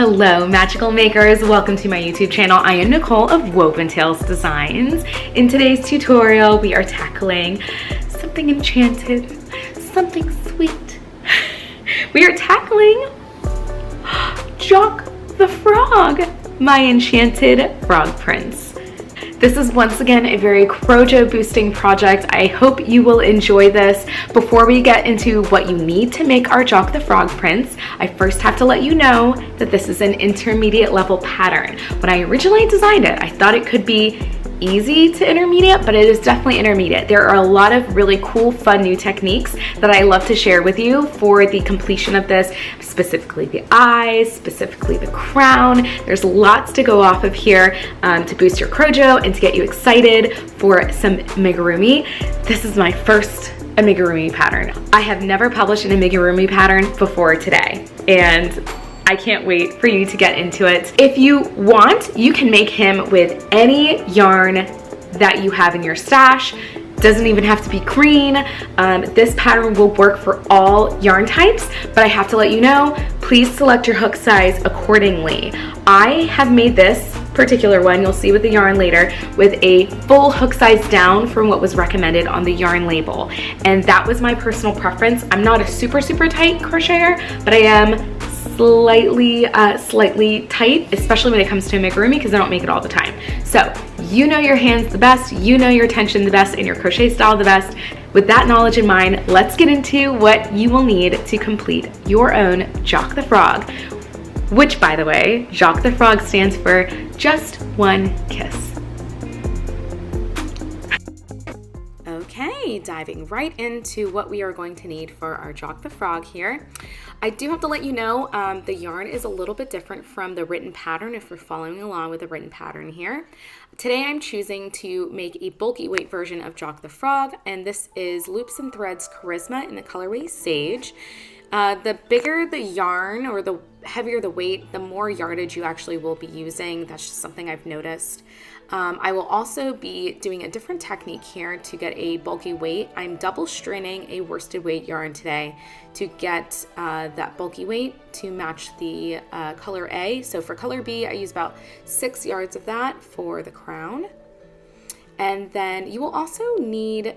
Hello magical makers, welcome to my YouTube channel. I am Nicole of Woven Tales Designs. In today's tutorial we are tackling something enchanted, something sweet. We are tackling Jok the Frog, my enchanted frog prince. This is once again a very crojo boosting project. I hope you will enjoy this. Before we get into what you need to make our Jok the Frog prince, I first have to let you know that this is an intermediate level pattern. When I originally designed it, I thought it could be easy to intermediate, but it is definitely intermediate. There are a lot of really cool, fun new techniques that I love to share with you for the completion of this, specifically the eyes, specifically the crown. There's lots to go off of here to boost your crojo and to get you excited for some amigurumi. This is my first amigurumi pattern. I have never published an amigurumi pattern before today, and I can't wait for you to get into it. If you want, you can make him with any yarn that you have in your stash. Doesn't even have to be green. This pattern will work for all yarn types, but I have to let you know, please select your hook size accordingly. I have made this particular one, you'll see with the yarn later, with a full hook size down from what was recommended on the yarn label. And that was my personal preference. I'm not a super tight crocheter, but I am slightly tight, especially when it comes to amigurumi, because I don't make it all the time. So you know your hands the best, you know your tension the best, and your crochet style the best. With that knowledge in mind, let's get into what you will need to complete your own Jok the Frog, which, by the way, Jok the Frog stands for just one kiss. Okay, diving right into what we are going to need for our Jok the Frog here. I do have to let you know the yarn is a little bit different from the written pattern if you're following along with the written pattern here. Today I'm choosing to make a bulky weight version of Jok the Frog, and this is Loops and Threads Charisma in the colorway Sage. The bigger the yarn or the heavier the weight, the more yardage you actually will be using. That's just something I've noticed. I will also be doing a different technique here to get a bulky weight. I'm double straining a worsted weight yarn today to get that bulky weight to match the color A. So for color B, I use about 6 yards of that for the crown. And then you will also need,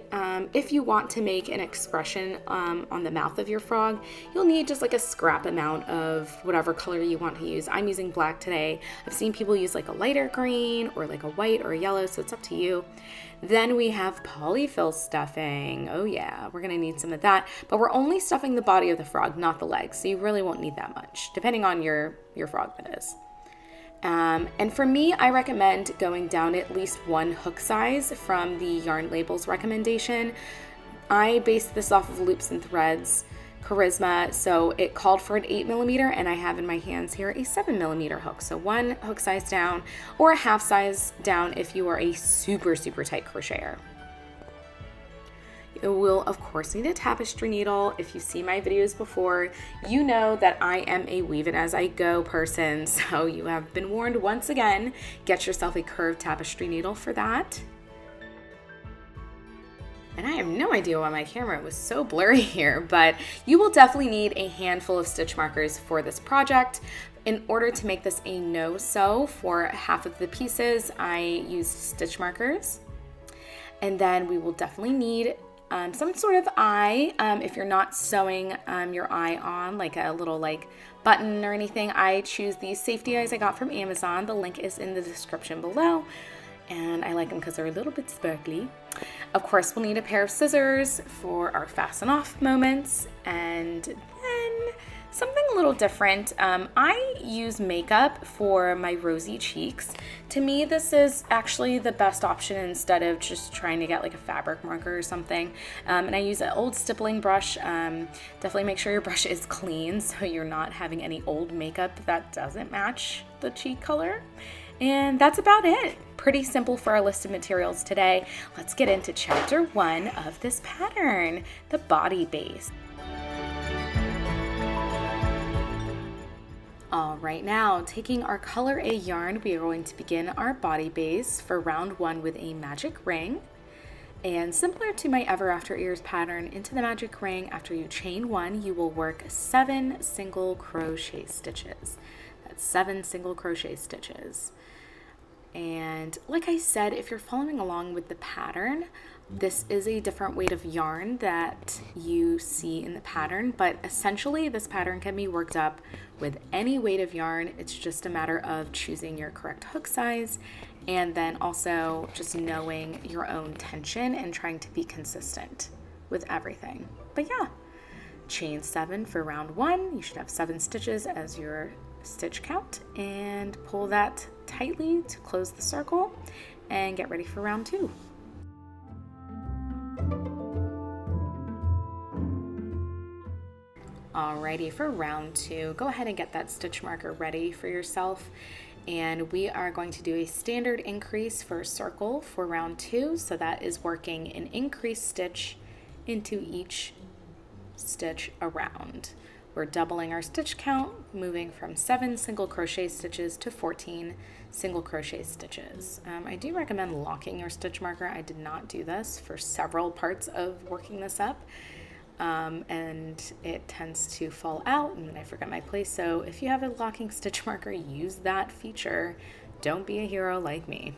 if you want to make an expression on the mouth of your frog, you'll need just like a scrap amount of whatever color you want to use. I'm using black today. I've seen people use like a lighter green or like a white or a yellow, so it's up to you. Then we have polyfill stuffing. Oh yeah, we're gonna need some of that, but we're only stuffing the body of the frog, not the legs, so you really won't need that much, depending on your frog, that is. And for me, I recommend going down at least one hook size from the yarn label's recommendation. I based this off of Loops and Threads Charisma, so it called for an 8mm, and I have in my hands here a 7mm hook. So one hook size down, or a half size down if you are a super tight crocheter. You will, of course, need a tapestry needle. If you've seen my videos before, you know that I am a weave it as I go person, so you have been warned once again. Get yourself a curved tapestry needle for that. And I have no idea why my camera was so blurry here, but you will definitely need a handful of stitch markers for this project. In order to make this a no-sew for half of the pieces, I used stitch markers. And then we will definitely need some sort of eye. If you're not sewing your eye on like a little button or anything, I choose these safety eyes I got from Amazon. The link is in the description below, and I like them because they're a little bit sparkly. Of course, we'll need a pair of scissors for our fasten off moments, and then something a little different. I use makeup for my rosy cheeks. To me, this is actually the best option instead of just trying to get like a fabric marker or something. And I use an old stippling brush. Definitely make sure your brush is clean so you're not having any old makeup that doesn't match the cheek color. And that's about it. Pretty simple for our list of materials today. Let's get into chapter 1 of this pattern, the body base. All right, now taking our color A yarn, we are going to begin our body base for round 1 with a magic ring. And similar to my Ever After Ears pattern, into the magic ring, after you chain 1, you will work 7 single crochet stitches. that's 7 single crochet stitches. And like I said, if you're following along with the pattern, this is a different weight of yarn that you see in the pattern, but essentially this pattern can be worked up with any weight of yarn. It's just a matter of choosing your correct hook size and then also just knowing your own tension and trying to be consistent with everything. But yeah, chain 7 for round 1. You should have 7 stitches as your stitch count, and pull that tightly to close the circle and get ready for round 2. Alrighty, for round 2, go ahead and get that stitch marker ready for yourself. And we are going to do a standard increase for a circle for round 2. So that is working an increased stitch into each stitch around. We're doubling our stitch count, moving from 7 single crochet stitches to 14 single crochet stitches. I do recommend locking your stitch marker. I did not do this for several parts of working this up. And it tends to fall out and then I forget my place. So if you have a locking stitch marker, use that feature. Don't be a hero like me.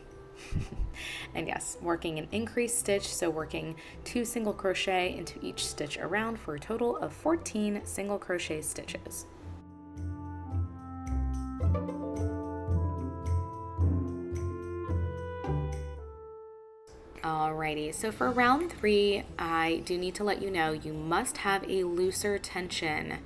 And yes, working an increased stitch, so working 2 single crochet into each stitch around for a total of 14 single crochet stitches. Alrighty, so for round 3, I do need to let you know you must have a looser tension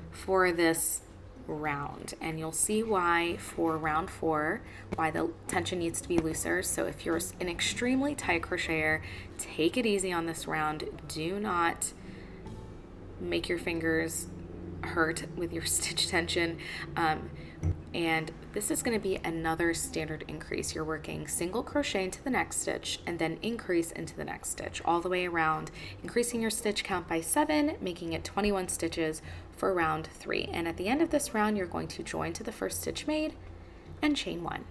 for this round, and you'll see why for round 4, why the tension needs to be looser. So if you're an extremely tight crocheter, take it easy on this round. Do not make your fingers hurt with your stitch tension. And this is going to be another standard increase. You're working single crochet into the next stitch and then increase into the next stitch all the way around, increasing your stitch count by 7, making it 21 stitches for round 3. And at the end of this round, you're going to join to the first stitch made and chain 1.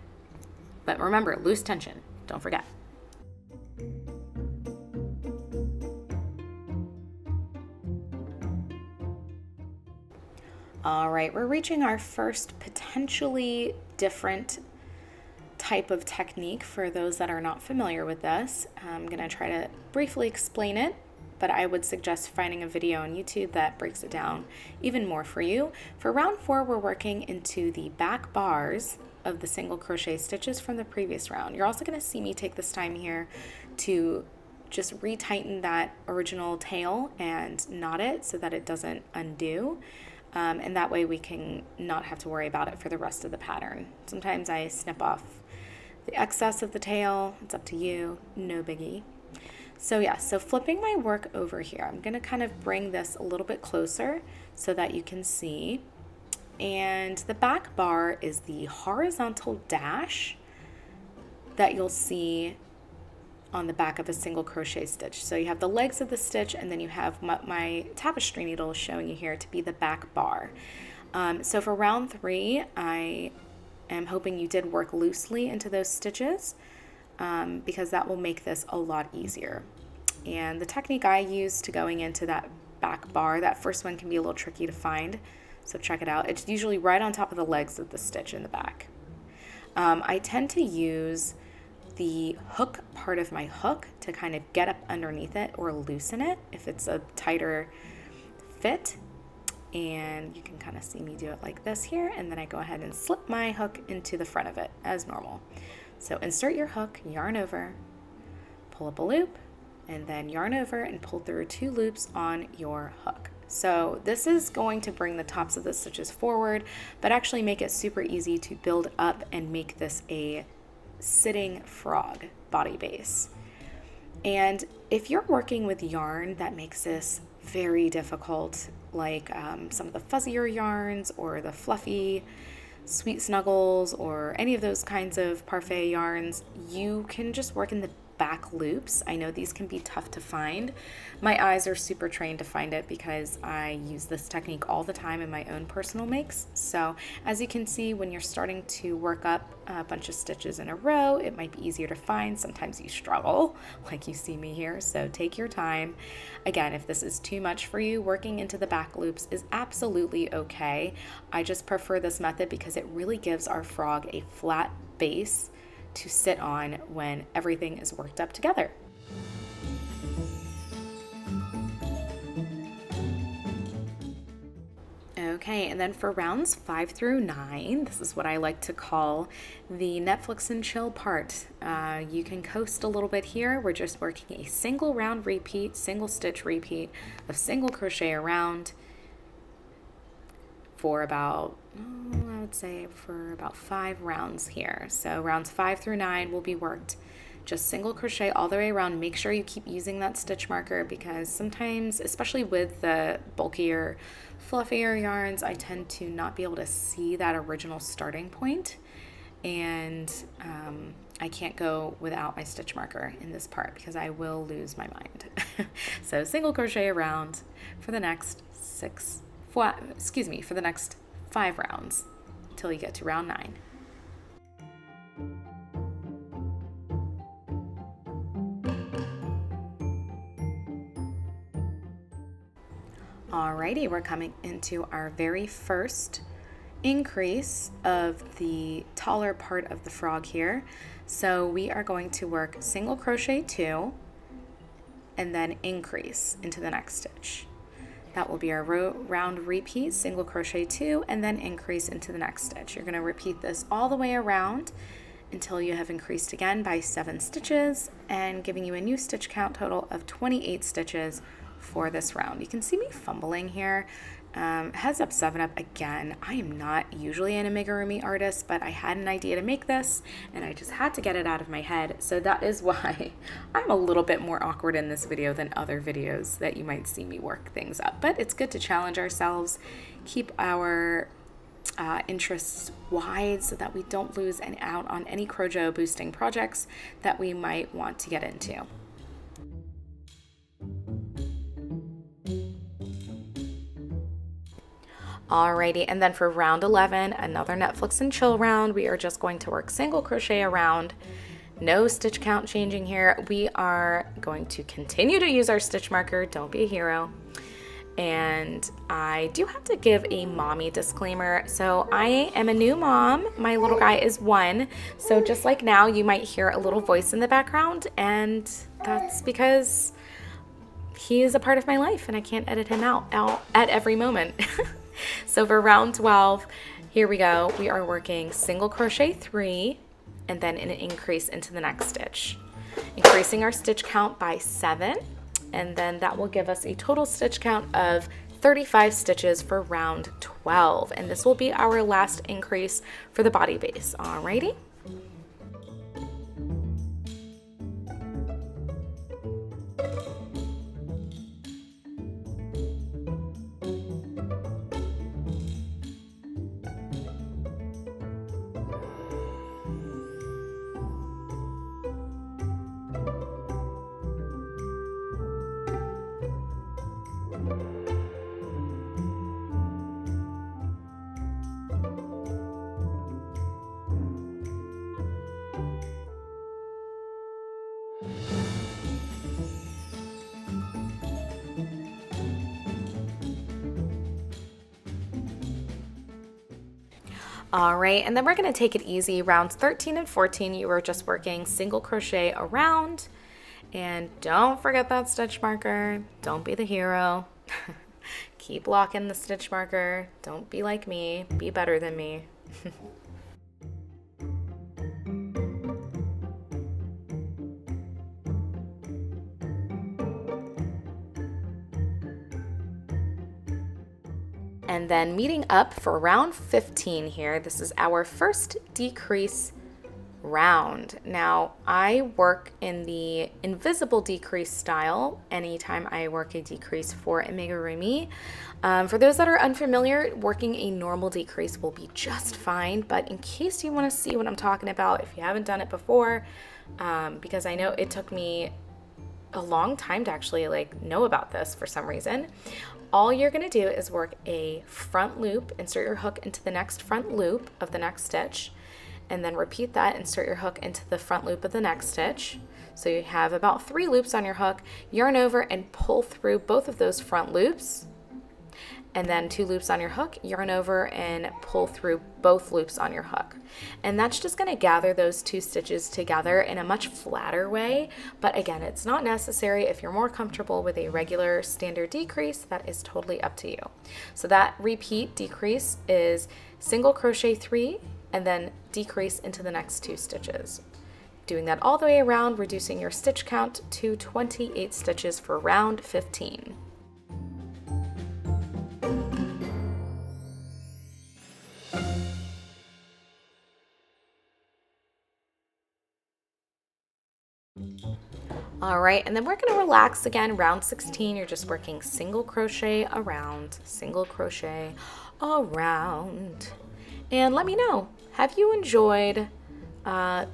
But remember, loose tension, don't forget. All right, we're reaching our first potentially different type of technique for those that are not familiar with this. I'm gonna try to briefly explain it, but I would suggest finding a video on YouTube that breaks it down even more for you. For round 4, we're working into the back bars of the single crochet stitches from the previous round. You're also gonna see me take this time here to just retighten that original tail and knot it so that it doesn't undo. And that way we can not have to worry about it for the rest of the pattern. Sometimes I snip off the excess of the tail. It's up to you, no biggie. So yeah, so flipping my work over here, I'm gonna kind of bring this a little bit closer so that you can see. And the back bar is the horizontal dash that you'll see on the back of a single crochet stitch. So you have the legs of the stitch, and then you have my tapestry needle showing you here to be the back bar. So for round 3, I am hoping you did work loosely into those stitches because that will make this a lot easier. And the technique I use to going into that back bar, that first one can be a little tricky to find, so check it out. It's usually right on top of the legs of the stitch in the back. I tend to use the hook part of my hook to kind of get up underneath it or loosen it if it's a tighter fit. And you can kind of see me do it like this here, and then I go ahead and slip my hook into the front of it as normal. So insert your hook, yarn over, pull up a loop, and then yarn over and pull through 2 loops on your hook. So this is going to bring the tops of the stitches forward, but actually make it super easy to build up and make this a sitting frog body base. And if you're working with yarn that makes this very difficult, like some of the fuzzier yarns or the fluffy sweet snuggles or any of those kinds of parfait yarns, you can just work in the back loops. I know these can be tough to find. My eyes are super trained to find it because I use this technique all the time in my own personal makes. So as you can see, when you're starting to work up a bunch of stitches in a row, it might be easier to find. Sometimes you struggle, like you see me here, so take your time. Again, if this is too much for you, working into the back loops is absolutely okay. I just prefer this method because it really gives our frog a flat base to sit on when everything is worked up together. Okay, and then for rounds 5 through 9, this is what I like to call the Netflix and chill part. You can coast a little bit here. We're just working a single round repeat, single stitch repeat of single crochet around for about, I would say for about 5 rounds here. So rounds 5 through 9 will be worked just single crochet all the way around. Make sure you keep using that stitch marker because sometimes, especially with the bulkier, fluffier yarns, I tend to not be able to see that original starting point, and I can't go without my stitch marker in this part because I will lose my mind. So single crochet around for the next for the next 5 rounds until you get to round 9. Alrighty, we're coming into our very first increase of the taller part of the frog here. So we are going to work single crochet 2 and then increase into the next stitch. That will be our round repeat, single crochet 2 and then increase into the next stitch. You're going to repeat this all the way around until you have increased again by 7 stitches and giving you a new stitch count total of 28 stitches for this round. You can see me fumbling here. Heads up 7-up again. I am not usually an amigurumi artist, but I had an idea to make this and I just had to get it out of my head. So that is why I'm a little bit more awkward in this video than other videos that you might see me work things up. But it's good to challenge ourselves, keep our interests wide so that we don't lose out on any crojo boosting projects that we might want to get into. Alrighty, and then for round 11, another Netflix and chill round, we are just going to work single crochet around. No stitch count changing here. We are going to continue to use our stitch marker. Don't be a hero. And I do have to give a mommy disclaimer. So I am a new mom. My little guy is 1. So just like now, you might hear a little voice in the background, and that's because he is a part of my life and I can't edit him out at every moment. So for round 12, here we go. We are working single crochet 3 and then an increase into the next stitch, increasing our stitch count by 7, and then that will give us a total stitch count of 35 stitches for round 12, and this will be our last increase for the body base. Alrighty. All right, and then we're going to take it easy. Rounds 13 and 14, you are just working single crochet around. And don't forget that stitch marker. Don't be the hero. Keep locking the stitch marker. Don't be like me. Be better than me. And then meeting up for round 15 here, this is our first decrease round. Now, I work in the invisible decrease style anytime I work a decrease for amigurumi. For those that are unfamiliar, working a normal decrease will be just fine, but in case you want to see what I'm talking about, if you haven't done it before, because I know it took me a long time to actually like know about this for some reason. All you're going to do is work a front loop, insert your hook into the next front loop of the next stitch, and then repeat that, insert your hook into the front loop of the next stitch. So you have about 3 loops on your hook, yarn over and pull through both of those front loops, and then 2 loops on your hook, yarn over and pull through both loops on your hook. And that's just going to gather those 2 stitches together in a much flatter way. But again, it's not necessary. If you're more comfortable with a regular standard decrease, that is totally up to you. So that repeat decrease is single crochet 3 and then decrease into the next 2 stitches. Doing that all the way around, reducing your stitch count to 28 stitches for round 15. All right, and then we're going to relax again. Round 16, you're just working single crochet around, single crochet around. And let me know, have you enjoyed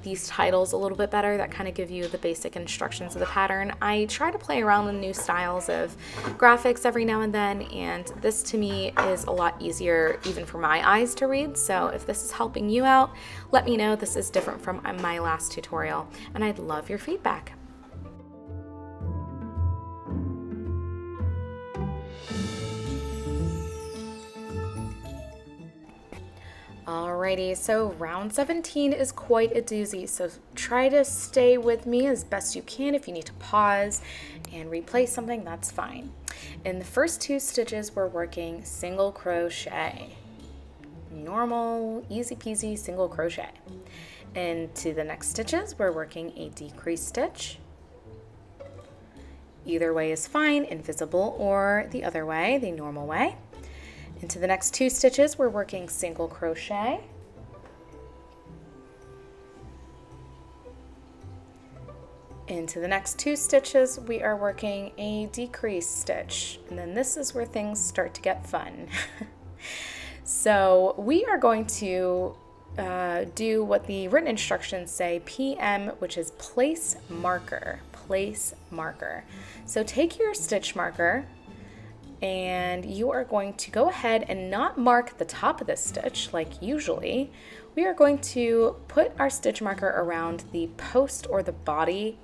these titles a little bit better that kind of give you the basic instructions of the pattern? I try to play around with new styles of graphics every now and then, and this to me is a lot easier even for my eyes to read. So if this is helping you out, let me know. This is different from my last tutorial, and I'd love your feedback. Alrighty, so round 17 is quite a doozy, so try to stay with me as best you can. If you need to pause and replay something, that's fine. In the first 2 stitches, we're working single crochet. Normal, easy peasy single crochet. Into the next stitches, we're working a decrease stitch. Either way is fine, invisible or the other way, the normal way. Into the next 2 stitches, we're working single crochet. Into the next 2 stitches, we are working a decrease stitch. And then this is where things start to get fun. So we are going to do what the written instructions say, PM, which is place marker, place marker. So take your stitch marker, and you are going to go ahead and not mark the top of this stitch like usually. We are going to put our stitch marker around the post or the body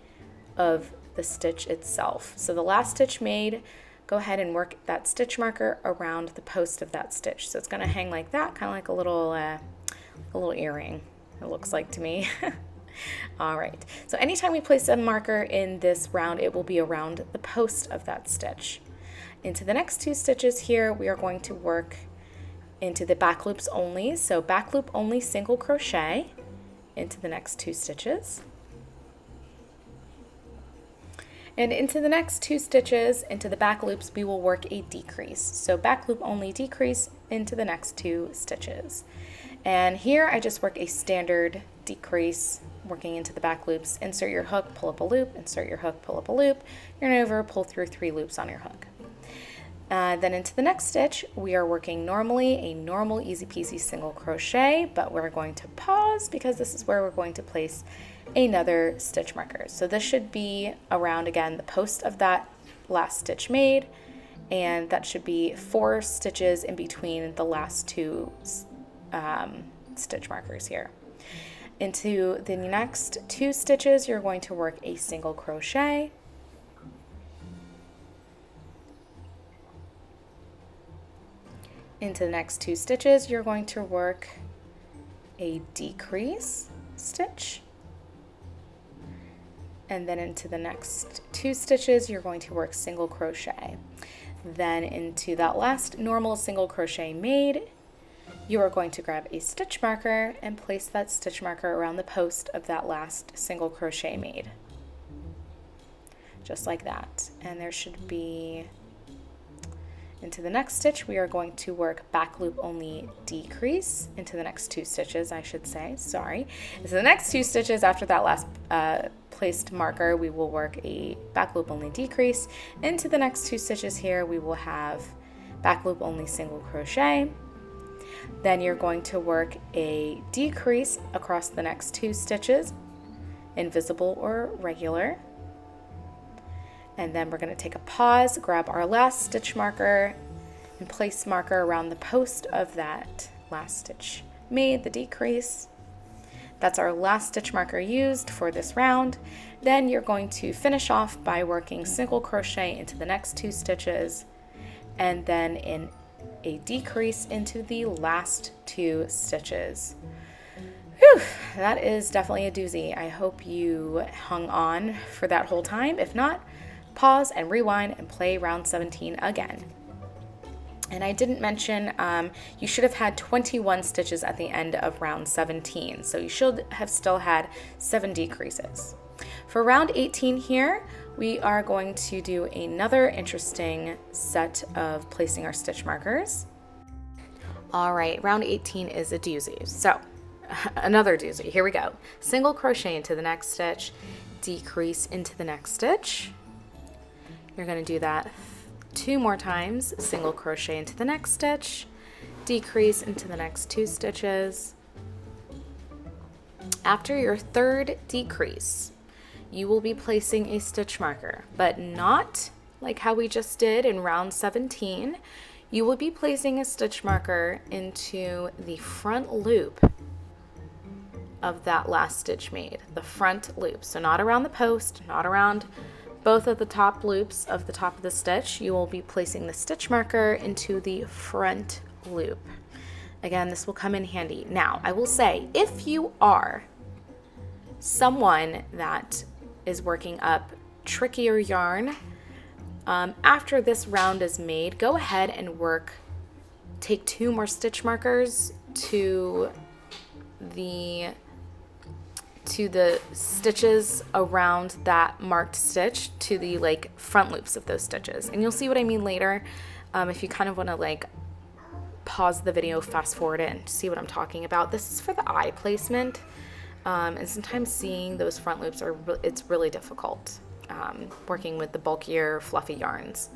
of the stitch itself. So the last stitch made, go ahead and work that stitch marker around the post of that stitch. So it's going to hang like that, kind of like a little earring, it looks like to me. All right, so anytime we place a marker in this round, it will be around the post of that stitch. Into the next 2 stitches here, we are going to work into the back loops only. So back loop only single crochet into the next 2 stitches. And into the next 2 stitches, into the back loops, we will work a decrease. So back loop only decrease into the next 2 stitches. And here I just work a standard decrease, working into the back loops. Insert your hook, pull up a loop, insert your hook, pull up a loop, yarn over, pull through 3 loops on your hook. Then into the next stitch, we are working normally a normal easy peasy single crochet, but we're going to pause because this is where we're going to place another stitch marker. So this should be around, again, the post of that last stitch made, and that should be 4 stitches in between the last 2 stitch markers here. Into the next 2 stitches, you're going to work a single crochet. Into the next 2 stitches, you're going to work a decrease stitch. And then into the next 2 stitches, you're going to work single crochet. Then into that last normal single crochet made, you are going to grab a stitch marker and place that stitch marker around the post of that last single crochet made. Just like that. And there should be, into the next stitch, we are going to work back loop only decrease into the next 2 stitches, I should say, sorry. Into the next 2 stitches after that last placed marker, we will work a back loop only decrease. Into the next 2 stitches here, we will have back loop only single crochet. Then you're going to work a decrease across the next 2 stitches invisible or regular. And then we're going to take a pause, grab our last stitch marker, and place marker around the post of that last stitch made, the decrease. That's our last stitch marker used for this round. Then you're going to finish off by working single crochet into the next 2 stitches, and then in a decrease into the last 2 stitches. Whew, that is definitely a doozy. I hope you hung on for that whole time. If not, pause and rewind and play round 17 again. And I didn't mention, you should have had 21 stitches at the end of round 17. So you should have still had 7 decreases. For round 18 here, we are going to do another interesting set of placing our stitch markers. All right, round 18 is a doozy. So another doozy, here we go. Single crochet into the next stitch, decrease into the next stitch. You're going to do that 2 more times, single crochet into the next stitch, decrease into the next 2 stitches. After your 3rd decrease, you will be placing a stitch marker, but not like how we just did in round 17. You will be placing a stitch marker into the front loop of that last stitch made, the front loop. So not around the post, not around both of the top loops of the top of the stitch. You will be placing the stitch marker into the front loop. Again, this will come in handy. Now, I will say, if you are someone that is working up trickier yarn, after this round is made, go ahead and take 2 more stitch markers to the stitches around that marked stitch, to the like front loops of those stitches. And you'll see what I mean later. If you kind of want to like pause the video, fast forward it, and see what I'm talking about. This is for the eye placement. And sometimes seeing those front loops it's really difficult working with the bulkier fluffy yarns.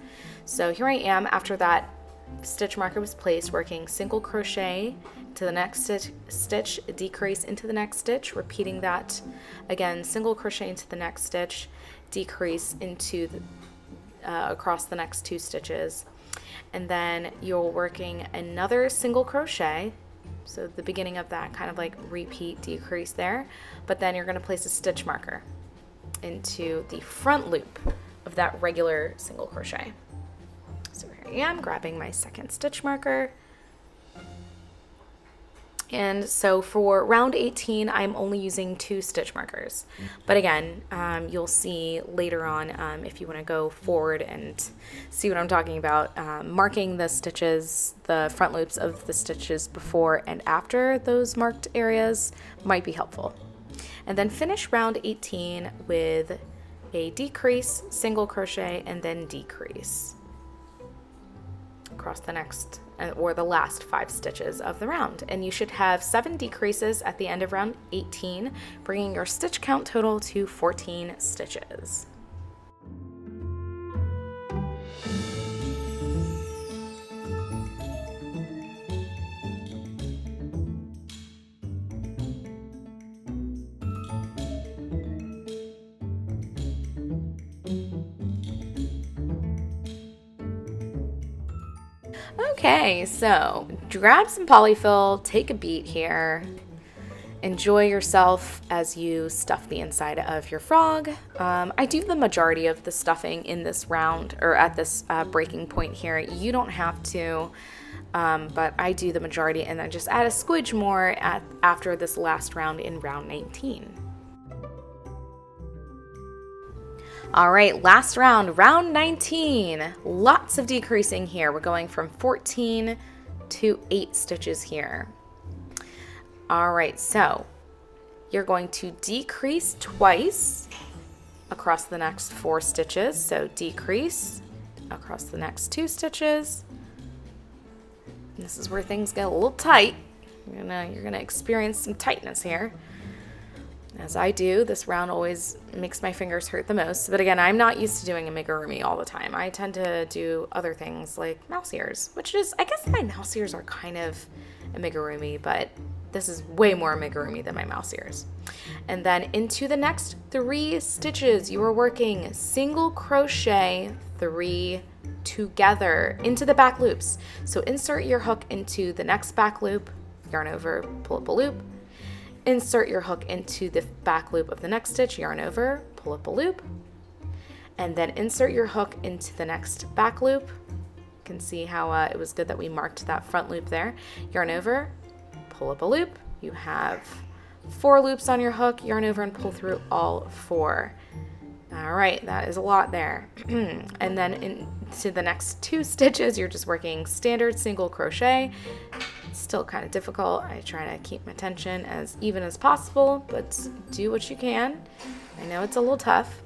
So here I am after that stitch marker was placed, working single crochet to the next stitch, decrease into the next stitch, repeating that again, single crochet into the next stitch, decrease into across the next 2 stitches, and then you're working another single crochet. So the beginning of that kind of like repeat decrease there, but then you're going to place a stitch marker into the front loop of that regular single crochet. So here I am grabbing my 2nd stitch marker. And so for round 18, I'm only using 2 stitch markers. But again, you'll see later on, if you want to go forward and see what I'm talking about, marking the stitches, the front loops of the stitches before and after those marked areas might be helpful. And then finish round 18 with a decrease, single crochet, and then decrease across the next or the last 5 stitches of the round. And you should have 7 decreases at the end of round 18, bringing your stitch count total to 14 stitches. Okay, so grab some polyfill, take a beat here, enjoy yourself as you stuff the inside of your frog. I do the majority of the stuffing in this round, or at this breaking point here. You don't have to, but I do the majority and then just add a squidge more after this last round in round 19. All right, last round, round 19. Lots of decreasing here. We're going from 14 to 8 stitches here. All right, so you're going to decrease twice across the next 4 stitches. So decrease across the next 2 stitches. And this is where things get a little tight. You're gonna experience some tightness here. As I do, this round always makes my fingers hurt the most. But again, I'm not used to doing amigurumi all the time. I tend to do other things like mouse ears, which is, I guess my mouse ears are kind of amigurumi, but this is way more amigurumi than my mouse ears. And then into the next 3 stitches, you are working single crochet 3 together into the back loops. So insert your hook into the next back loop, yarn over, pull up a loop, insert your hook into the back loop of the next stitch, yarn over, pull up a loop, and then insert your hook into the next back loop. You can see how it was good that we marked that front loop there. Yarn over, pull up a loop. You have 4 loops on your hook, yarn over and pull through all 4. All right, that is a lot there. And then into the next 2 stitches, you're just working standard single crochet. It's still kind of difficult. I try to keep my tension as even as possible, but do what you can. I know it's a little tough.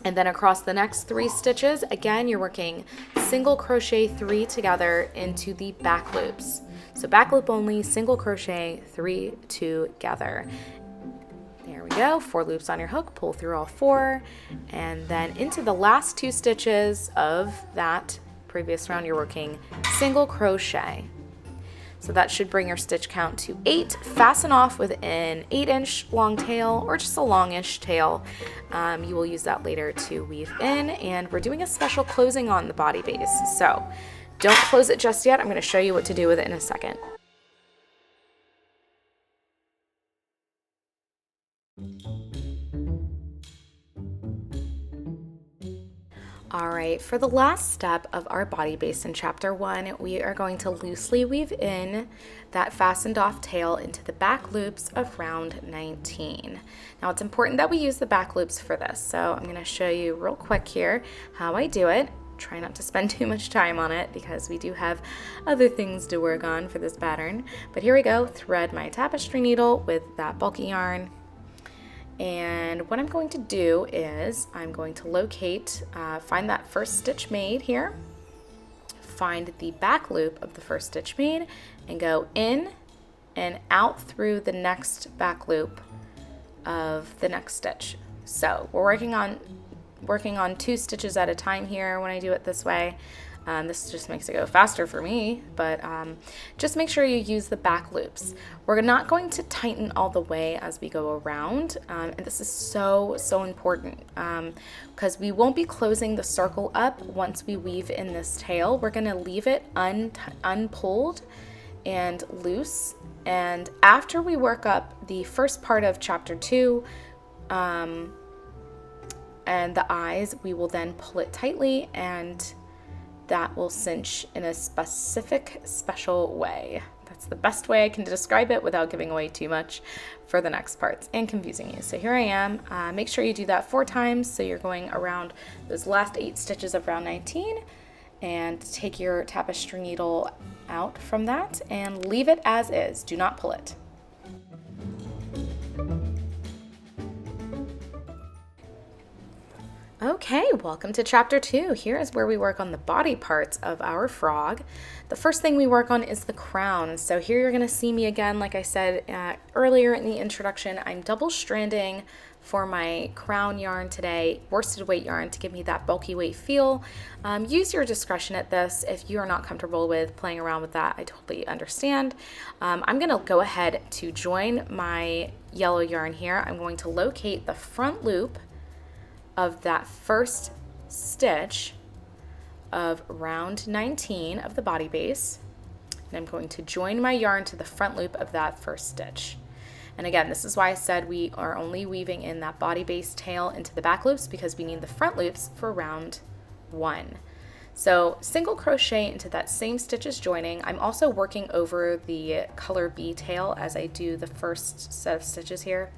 And then across the next 3 stitches, again, you're working single crochet 3 together into the back loops. So back loop only, single crochet 3 together. There we go, 4 loops on your hook, pull through all 4, and then into the last 2 stitches of that previous round, you're working single crochet. So that should bring your stitch count to 8. Fasten off with an 8-inch long tail or just a longish tail. You will use that later to weave in, and we're doing a special closing on the body base. So don't close it just yet. I'm going to show you what to do with it in a second. All right, for the last step of our body base in chapter 1, we are going to loosely weave in that fastened off tail into the back loops of round 19. Now it's important that we use the back loops for this, so I'm going to show you real quick here how I do it. Try not to spend too much time on it because we do have other things to work on for this pattern. But here we go, thread my tapestry needle with that bulky yarn. And what I'm going to do is I'm going to locate, find that first stitch made here, find the back loop of the first stitch made, and go in and out through the next back loop of the next stitch. So we're working on 2 stitches at a time here when I do it this way. This just makes it go faster for me, but just make sure you use the back loops. We're not going to tighten all the way as we go around, and this is so important because we won't be closing the circle up once we weave in this tail. We're going to leave it unpulled and loose, and after we work up the first part of chapter 2 and the eyes, we will then pull it tightly, and that will cinch in a special way. That's the best way I can describe it without giving away too much for the next parts and confusing you. So here I am. Make sure you do that 4 times so you're going around those last 8 stitches of round 19, and take your tapestry needle out from that and leave it as is. Do not pull it. Okay, welcome to chapter 2. Here is where we work on the body parts of our frog. The first thing we work on is the crown. So here you're going to see me again, like I said earlier in the introduction, I'm double stranding for my crown yarn today, worsted weight yarn, to give me that bulky weight feel. Use your discretion at this. If you are not comfortable with playing around with that, I totally understand. I'm going to go ahead to join my yellow yarn here. I'm going to locate the front loop of that first stitch of round 19 of the body base, and I'm going to join my yarn to the front loop of that first stitch. And again, this is why I said we are only weaving in that body base tail into the back loops, because we need the front loops for round 1. So single crochet into that same stitch as joining. I'm also working over the color B tail as I do the first set of stitches here.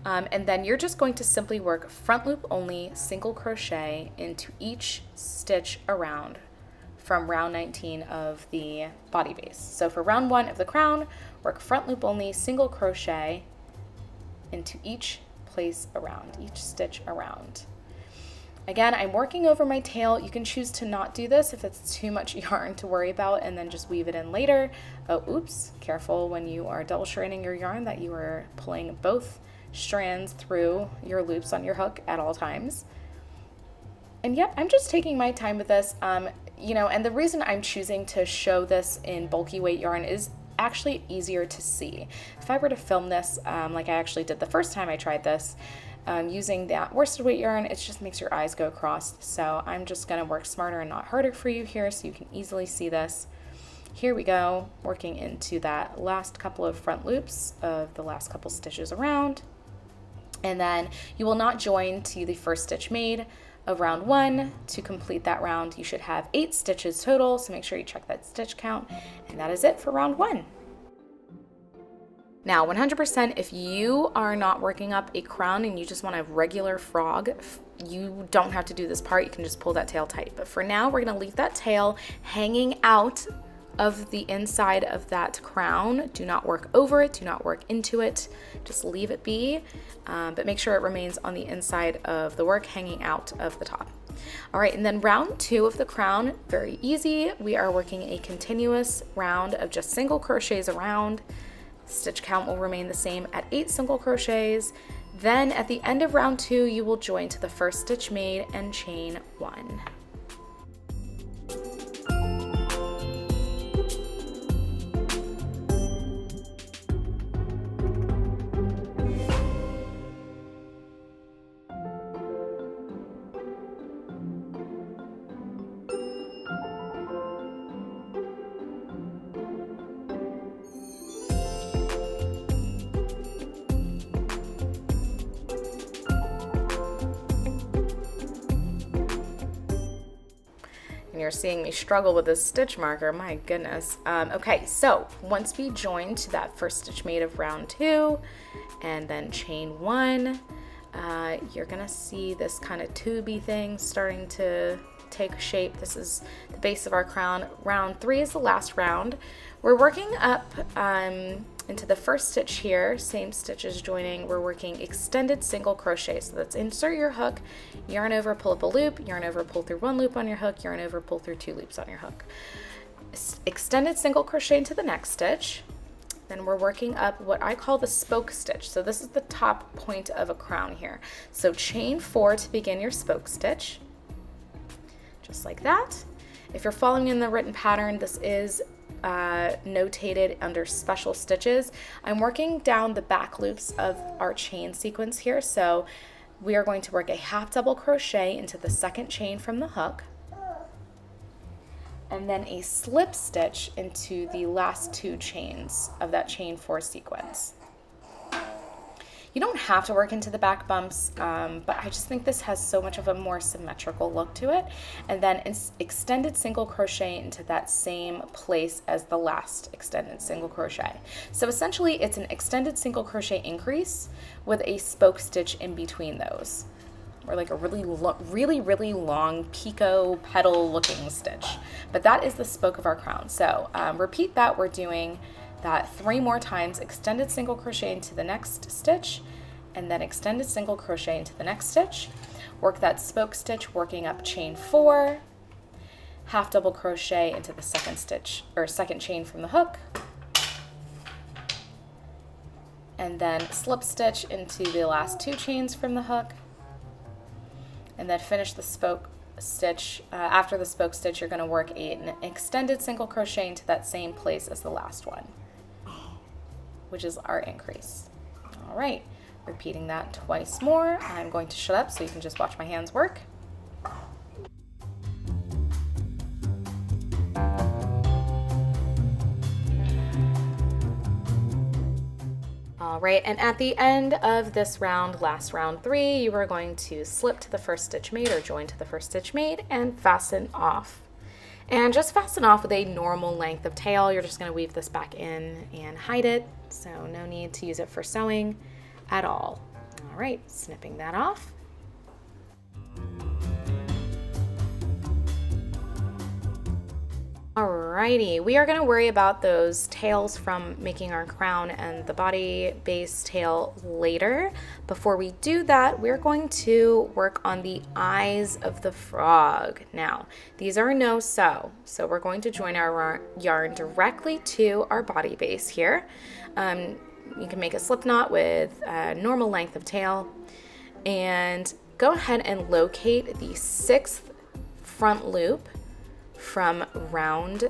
And then you're just going to simply work front loop only, single crochet into each stitch around from round 19 of the body base. So for round 1 of the crown, work front loop only, single crochet into each place around, each stitch around. Again, I'm working over my tail. You can choose to not do this if it's too much yarn to worry about and then just weave it in later. Oh, oops, careful when you are double stranding your yarn that you are pulling both strands through your loops on your hook at all times. And yep, I'm just taking my time with this. And the reason I'm choosing to show this in bulky weight yarn is actually easier to see. If I were to film this like I actually did the first time I tried this, using that worsted weight yarn, it just makes your eyes go across. So I'm just going to work smarter and not harder for you here so you can easily see this. Here we go, working into that last couple of front loops of the last couple stitches around. And then you will not join to the first stitch made of round 1. To complete that round, you should have 8 stitches total, so make sure you check that stitch count. And that is it for round 1. Now, 100%, if you are not working up a crown and you just want a regular frog, you don't have to do this part. You can just pull that tail tight. But for now, we're going to leave that tail hanging out of the inside of that crown. Do not work over it. Do not work into it. Just leave it be. But make sure it remains on the inside of the work, hanging out of the top. All right, and then round 2 of the crown, very easy. We are working a continuous round of just single crochets around. Stitch count will remain the same at 8 single crochets. Then at the end of round 2, you will join to the first stitch made and chain 1. And you're seeing me struggle with this stitch marker, my goodness. Okay, so once we join to that first stitch made of round 2 and then chain 1, you're gonna see this kind of tubey thing starting to take shape. This is the base of our crown. Round 3 is the last round. We're working up into the first stitch here, same stitches joining. We're working extended single crochet. So that's insert your hook, yarn over, pull up a loop, yarn over, pull through 1 loop on your hook, yarn over, pull through 2 loops on your hook. Extended single crochet into the next stitch. Then we're working up what I call the spoke stitch. So this is the top point of a crown here. So chain 4 to begin your spoke stitch, just like that. If you're following in the written pattern, this is notated under special stitches. I'm working down the back loops of our chain sequence here. So we are going to work a half double crochet into the second chain from the hook, and then a slip stitch into the last 2 chains of that chain 4 sequence. You don't have to work into the back bumps, but I just think this has so much of a more symmetrical look to it. And then extended single crochet into that same place as the last extended single crochet. So essentially it's an extended single crochet increase with a spoke stitch in between those, or like a really long picot petal looking stitch. But that is the spoke of our crown. So repeat that. We're doing that 3 more times, extended single crochet into the next stitch, and then extended single crochet into the next stitch. Work that spoke stitch, working up chain 4, half double crochet into the second stitch, or second chain from the hook, and then slip stitch into the last 2 chains from the hook, and then finish the spoke stitch. After the spoke stitch, you're going to work an extended single crochet into that same place as the last one, which is our increase. All right, repeating that twice more. I'm going to shut up so you can just watch my hands work. All right, and at the end of this round, last round 3, you are going to slip to the first stitch made or join to the first stitch made and fasten off. And just fasten off with a normal length of tail. You're just going to weave this back in and hide it, so no need to use it for sewing at all. All right, snipping that off. Alrighty, we are going to worry about those tails from making our crown and the body base tail later. Before we do that, we're going to work on the eyes of the frog. Now, these are no sew, so we're going to join our yarn directly to our body base here. You can make a slip knot with a normal length of tail, and go ahead and locate the 6th front loop from round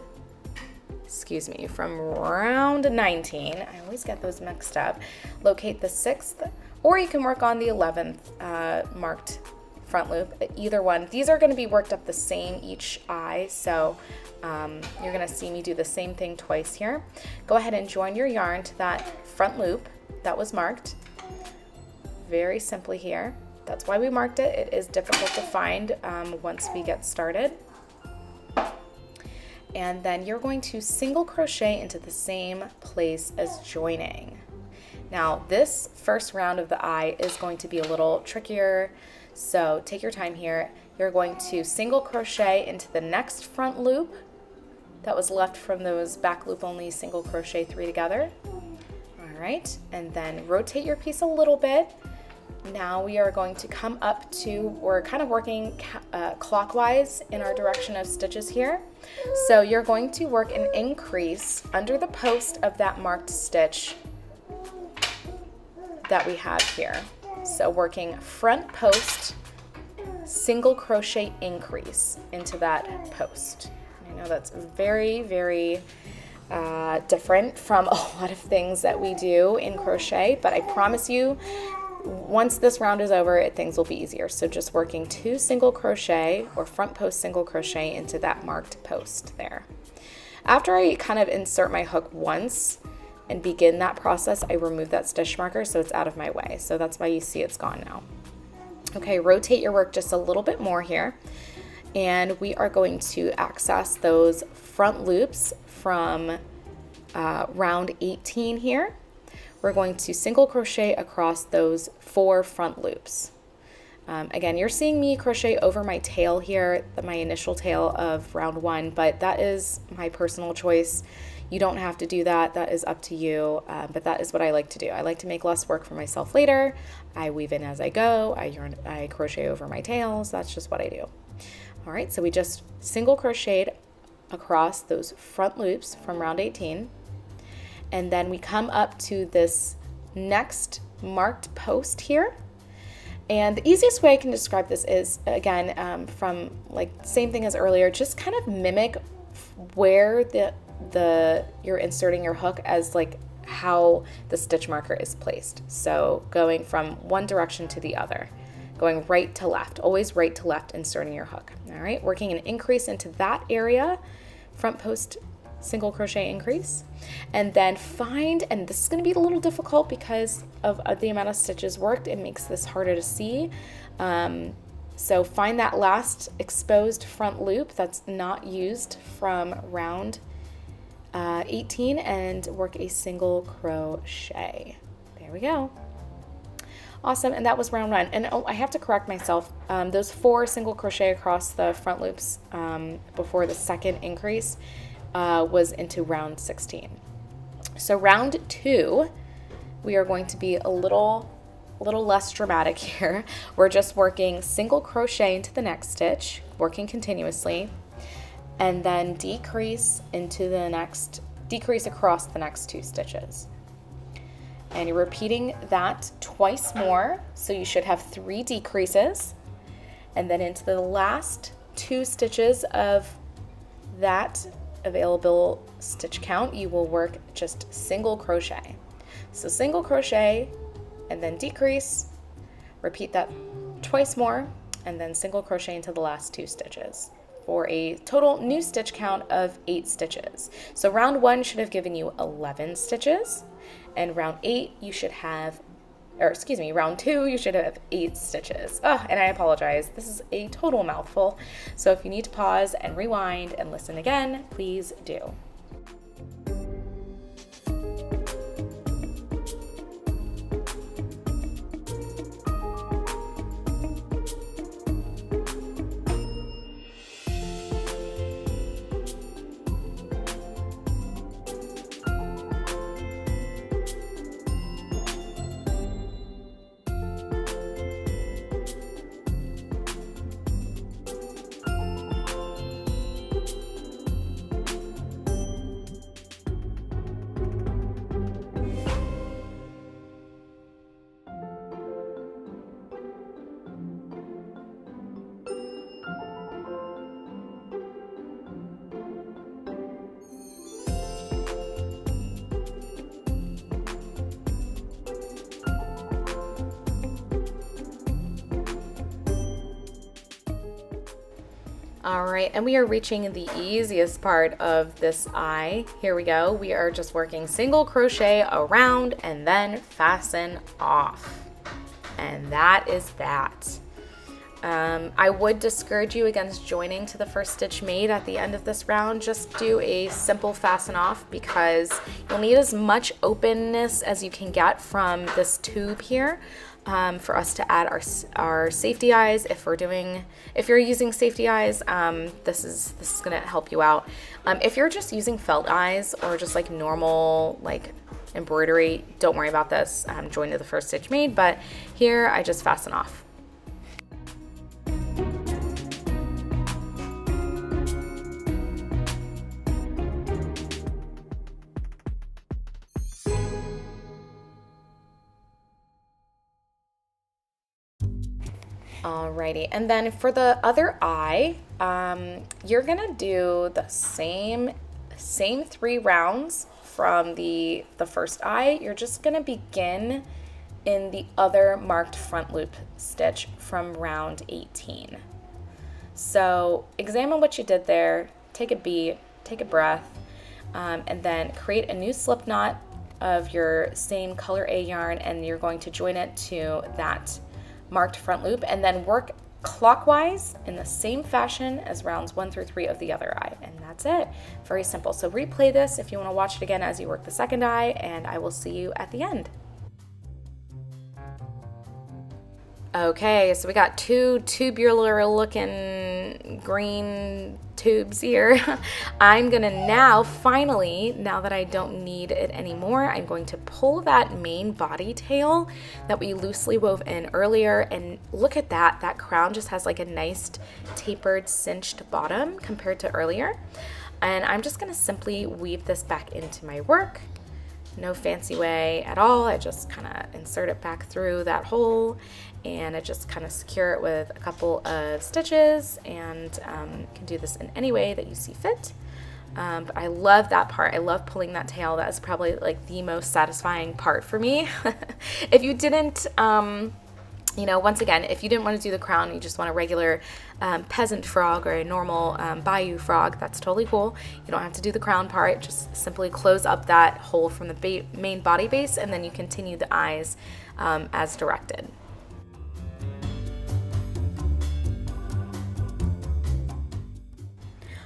excuse me, from round 19, I always get those mixed up, locate the 6th, or you can work on the 11th marked front loop, either one. These are going to be worked up the same each eye, so you're going to see me do the same thing twice here. Go ahead and join your yarn to that front loop that was marked very simply here. That's why we marked it. It is difficult to find once we get started. And then you're going to single crochet into the same place as joining. Now this first round of the eye is going to be a little trickier, so take your time here. You're going to single crochet into the next front loop that was left from those back loop only single crochet 3 together. All right, and then rotate your piece a little bit. Now we are going to come up to, we're kind of working clockwise in our direction of stitches here. So you're going to work an increase under the post of that marked stitch that we have here. So working front post, single crochet increase into that post. I know that's very, very different from a lot of things that we do in crochet, but I promise you, once this round is over, things will be easier. So just working 2 single crochet or front post single crochet into that marked post there. After I kind of insert my hook once and begin that process, I remove that stitch marker so it's out of my way. So that's why you see it's gone now. Okay, rotate your work just a little bit more here. And we are going to access those front loops from round 18 here. We're going to single crochet across those 4 front loops. Again, you're seeing me crochet over my tail here, my initial tail of round 1, but that is my personal choice. You don't have to do that. That is up to you, but that is what I like to do. I like to make less work for myself later. I weave in as I go. I crochet over my tails. That's just what I do. All right, so we just single crocheted across those front loops from round 18. And then we come up to this next marked post here. And the easiest way I can describe this is, again, from like same thing as earlier, just kind of mimic where you're inserting your hook as like how the stitch marker is placed. So going from one direction to the other, going right to left, always right to left, inserting your hook. All right, working an increase into that area, front post single crochet increase, and then find, and this is going to be a little difficult because of the amount of stitches worked, it makes this harder to see. So find that last exposed front loop that's not used from round 18 and work a single crochet. There we go. Awesome, and that was round 1. And oh, I have to correct myself. Those 4 single crochet across the front loops before the second increase was into round 16. So round 2, we are going to be a little less dramatic here. We're just working single crochet into the next stitch, working continuously, and then decrease across the next 2 stitches. And you're repeating that twice more, so you should have 3 decreases, and then into the last 2 stitches of that available stitch count, you will work just single crochet. So single crochet and then decrease, repeat that twice more, and then single crochet into the last 2 stitches for a total new stitch count of 8 stitches. So round 1 should have given you 11 stitches, and round 2 you should have 8 stitches. Oh, and I apologize, this is a total mouthful. So if you need to pause and rewind and listen again, please do. All right, and we are reaching the easiest part of this eye. Here we go. We are just working single crochet around and then fasten off. And that is that. I would discourage you against joining to the first stitch made at the end of this round. Just do a simple fasten off because you'll need as much openness as you can get from this tube here for us to add our safety eyes. If you're using safety eyes, this is gonna help you out. If you're just using felt eyes or just like normal like embroidery, don't worry about this. Join to the first stitch made, but here I just fasten off. Alrighty, and then for the other eye, you're gonna do the same 3 rounds from the first eye. You're just gonna begin in the other marked front loop stitch from round 18. So examine what you did there, take a beat, take a breath, and then create a new slip knot of your same color A yarn, and you're going to join it to that marked front loop and then work clockwise in the same fashion as rounds 1 through 3 of the other eye. And that's it. Very simple. So replay this if you want to watch it again as you work the second eye, and I will see you at the end. Okay, so we got 2 tubular looking green tubes here. I'm gonna now finally, now that I don't need it anymore, I'm going to pull that main body tail that we loosely wove in earlier, and look at that crown just has like a nice tapered cinched bottom compared to earlier. And I'm just gonna simply weave this back into my work. No fancy way at all. I just kind of insert it back through that hole, and I just kind of secure it with a couple of stitches, and can do this in any way that you see fit. But I love that part. I love pulling that tail. That is probably like the most satisfying part for me. If you didn't, once again, if you didn't want to do the crown, you just want a regular peasant frog or a normal bayou frog, that's totally cool. You don't have to do the crown part. Just simply close up that hole from the main body base, and then you continue the eyes as directed.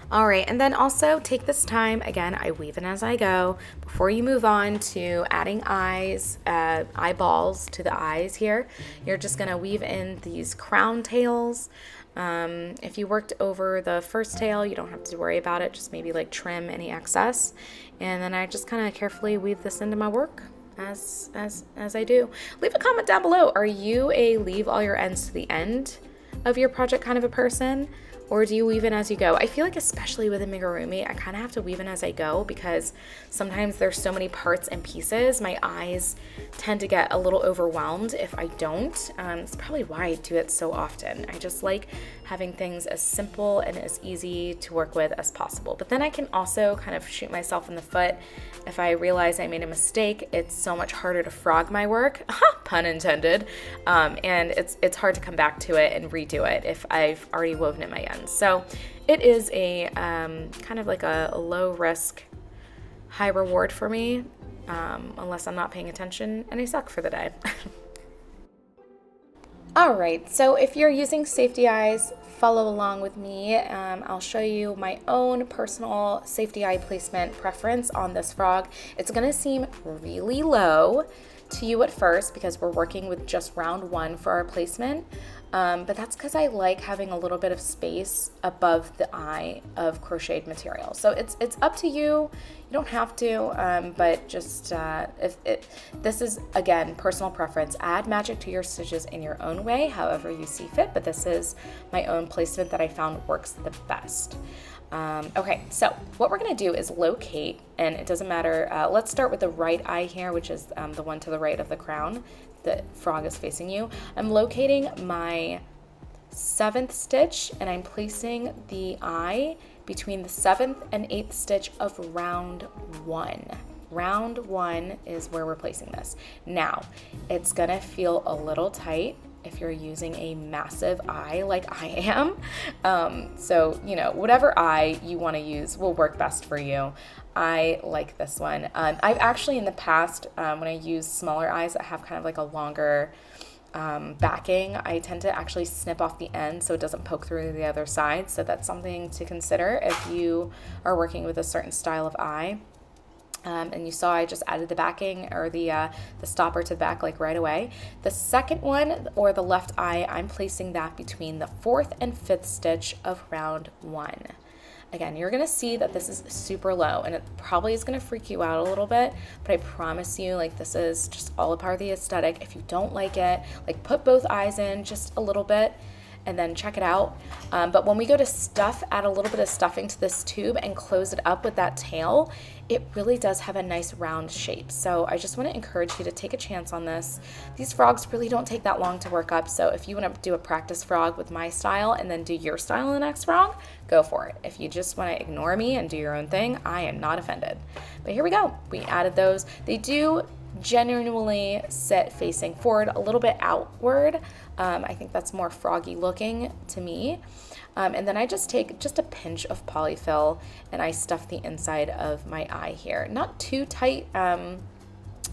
All right, and then also take this time, again, I weave in as I go. Before you move on to adding eyes, eyeballs to the eyes here, you're just gonna weave in these crown tails. If you worked over the first tail, you don't have to worry about it, just maybe like trim any excess. And then I just kind of carefully weave this into my work as I do. Leave a comment down below. Are you a leave all your ends to the end of your project kind of a person? Or do you weave in as you go? I feel like especially with amigurumi, I kind of have to weave in as I go because sometimes there's so many parts and pieces. My eyes tend to get a little overwhelmed if I don't. It's probably why I do it so often. I just like having things as simple and as easy to work with as possible. But then I can also kind of shoot myself in the foot. If I realize I made a mistake, it's so much harder to frog my work, pun intended, and it's hard to come back to it and redo it if I've already woven in my ends. So it is a kind of like a low risk, high reward for me, unless I'm not paying attention and I suck for the day. All right, so if you're using safety eyes, follow along with me. I'll show you my own personal safety eye placement preference on this frog. It's gonna seem really low to you at first because we're working with just round 1 for our placement. But that's because I like having a little bit of space above the eye of crocheted material. So it's up to you. You don't have to, but just this is, again, personal preference. Add magic to your stitches in your own way, however you see fit, but this is my own placement that I found works the best. Okay, so what we're gonna do is locate, and it doesn't matter, let's start with the right eye here, which is the one to the right of the crown. The frog is facing you. I'm locating my 7th stitch, and I'm placing the eye between the 7th and 8th stitch of round 1. Round 1 is where we're placing this. Now, it's gonna feel a little tight if you're using a massive eye like I am. So, you know, whatever eye you want to use will work best for you. I like this one. I've actually in the past, when I use smaller eyes that have kind of like a longer backing, I tend to actually snip off the end so it doesn't poke through the other side. So that's something to consider if you are working with a certain style of eye. And you saw I just added the backing or the stopper to the back like right away. The second one, or the left eye, I'm placing that between the 4th and 5th stitch of round 1. Again, you're gonna see that this is super low and it probably is gonna freak you out a little bit, but I promise you, like, this is just all a part of the aesthetic. If you don't like it, like, put both eyes in just a little bit and then check it out. But when we go to stuff, add a little bit of stuffing to this tube and close it up with that tail, it really does have a nice round shape. So I just want to encourage you to take a chance on this. These frogs really don't take that long to work up. So if you want to do a practice frog with my style and then do your style in the next frog, go for it. If you just want to ignore me and do your own thing, I am not offended. But here we go. We added those. They do genuinely sit facing forward, a little bit outward. I think that's more froggy looking to me. And then I just take just a pinch of polyfill and I stuff the inside of my eye here. Not too tight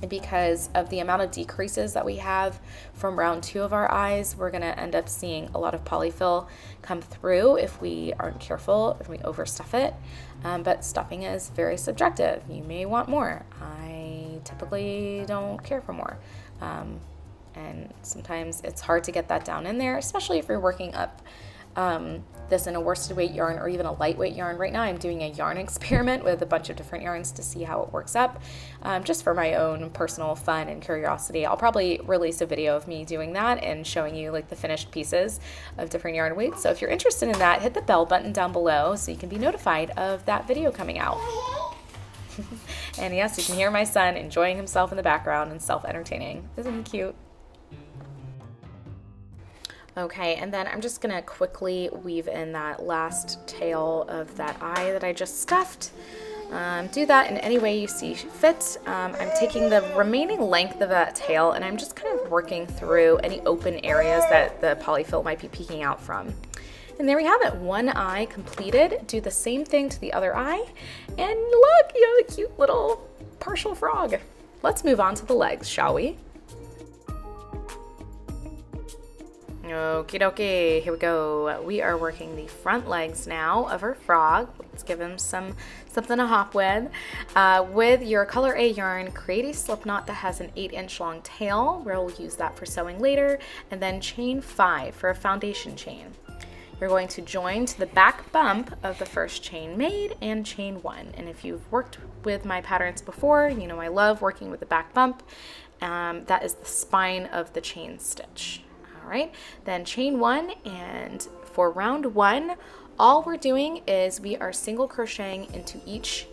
because of the amount of decreases that we have from round 2 of our eyes. We're gonna end up seeing a lot of polyfill come through if we aren't careful, if we overstuff it. But stuffing is very subjective. You may want more. I typically don't care for more. And sometimes it's hard to get that down in there, especially if you're working up this in a worsted weight yarn or even a lightweight yarn. Right now I'm doing a yarn experiment with a bunch of different yarns to see how it works up, just for my own personal fun and curiosity. I'll probably release a video of me doing that and showing you like the finished pieces of different yarn weights. So if you're interested in that, hit the bell button down below so you can be notified of that video coming out. And yes, you can hear my son enjoying himself in the background and self-entertaining. Isn't he cute? Okay, and then I'm just gonna quickly weave in that last tail of that eye that I just stuffed. Do that in any way you see fit. I'm taking the remaining length of that tail and I'm just kind of working through any open areas that the polyfill might be peeking out from. And there we have it, one eye completed. Do the same thing to the other eye. And look, you have a cute little partial frog. Let's move on to the legs, shall we? Okie dokie, here we go. We are working the front legs now of our frog. Let's give him something to hop with. With your color A yarn, create a slip knot that has an 8-inch long tail. We'll use that for sewing later. And then chain 5 for a foundation chain. You're going to join to the back bump of the first chain made and chain 1. And if you've worked with my patterns before, you know I love working with the back bump. That is the spine of the chain stitch. All right, then chain 1, and for round 1, all we're doing is we are single crocheting into each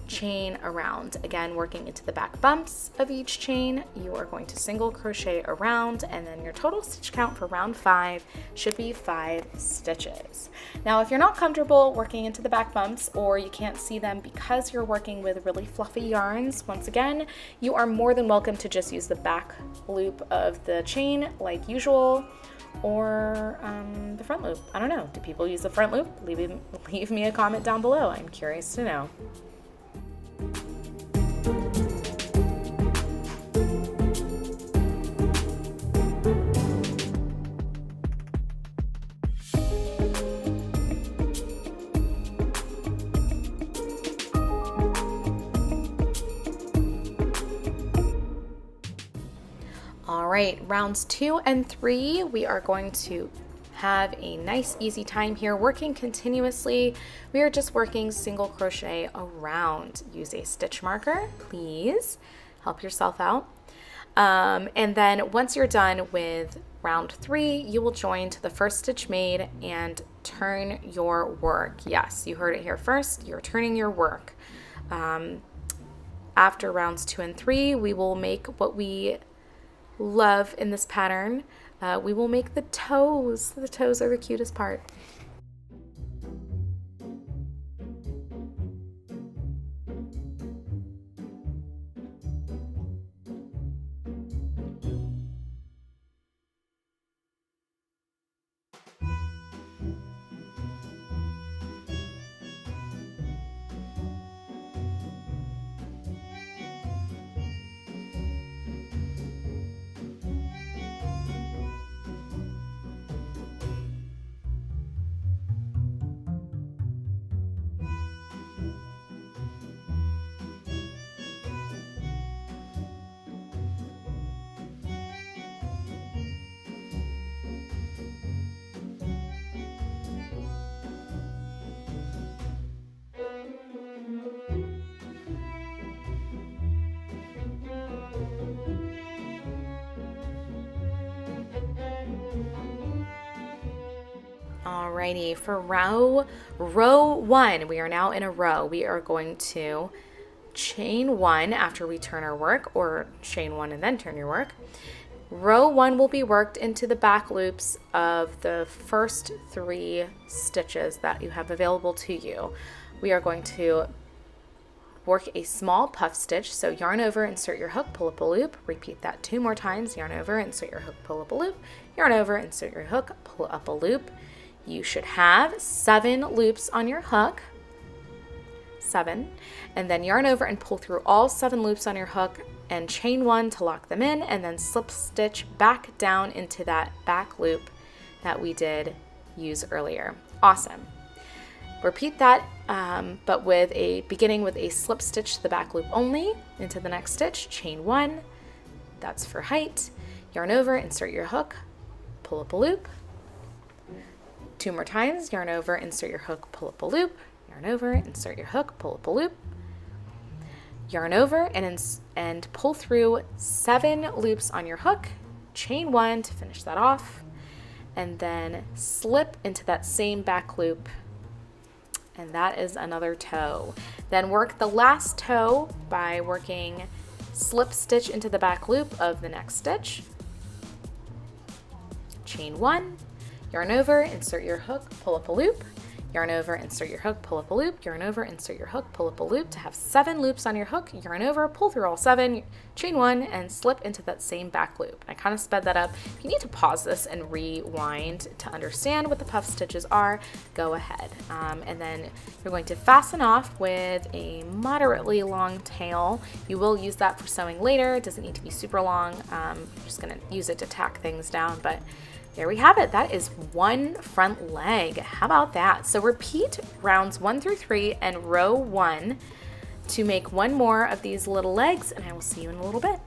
chain around. Again, working into the back bumps of each chain, you are going to single crochet around, and then your total stitch count for round 5 should be 5 stitches. Now, if you're not comfortable working into the back bumps or you can't see them because you're working with really fluffy yarns, once again, you are more than welcome to just use the back loop of the chain like usual, or the front loop. I don't know. Do people use the front loop? Leave me a comment down below. I'm curious to know. All right, rounds 2 and 3, we are going to have a nice easy time here working continuously. We are just working single crochet around. Use a stitch marker, please. Help yourself out. And then once you're done with round 3, you will join to the first stitch made and turn your work. Yes, you heard it here first. You're turning your work. After rounds 2 and 3, we will make what we love in this pattern. We will make the toes. The toes are the cutest part. Alrighty, for row 1, we are now in a row. We are going to chain 1 after we turn our work, or chain 1 and then turn your work. Row 1 will be worked into the back loops of the first 3 stitches that you have available to you. We are going to work a small puff stitch, so yarn over, insert your hook, pull up a loop, repeat that 2 more times, yarn over, insert your hook, pull up a loop, yarn over, insert your hook, pull up a loop. You should have 7 loops on your hook, 7, and then yarn over and pull through all 7 loops on your hook and chain 1 to lock them in, and then slip stitch back down into that back loop that we did use earlier. Awesome. Repeat that, but beginning with a slip stitch to the back loop only into the next stitch, chain 1, that's for height, yarn over, insert your hook, pull up a loop, 2 more times, yarn over, insert your hook, pull up a loop, yarn over, insert your hook, pull up a loop, yarn over and pull through 7 loops on your hook, chain 1 to finish that off, and then slip into that same back loop, and that is another toe. Then work the last toe by working slip stitch into the back loop of the next stitch, chain 1, yarn over, insert your hook, pull up a loop, yarn over, insert your hook, pull up a loop, yarn over, insert your hook, pull up a loop to have 7 loops on your hook, yarn over, pull through all 7, chain 1, and slip into that same back loop. I kind of sped that up. If you need to pause this and rewind to understand what the puff stitches are, go ahead. And then you're going to fasten off with a moderately long tail. You will use that for sewing later. It doesn't need to be super long. I'm just going to use it to tack things down, but there we have it. That is 1 front leg. How about that? So repeat rounds 1 through 3 and row 1 to make 1 more of these little legs, and I will see you in a little bit.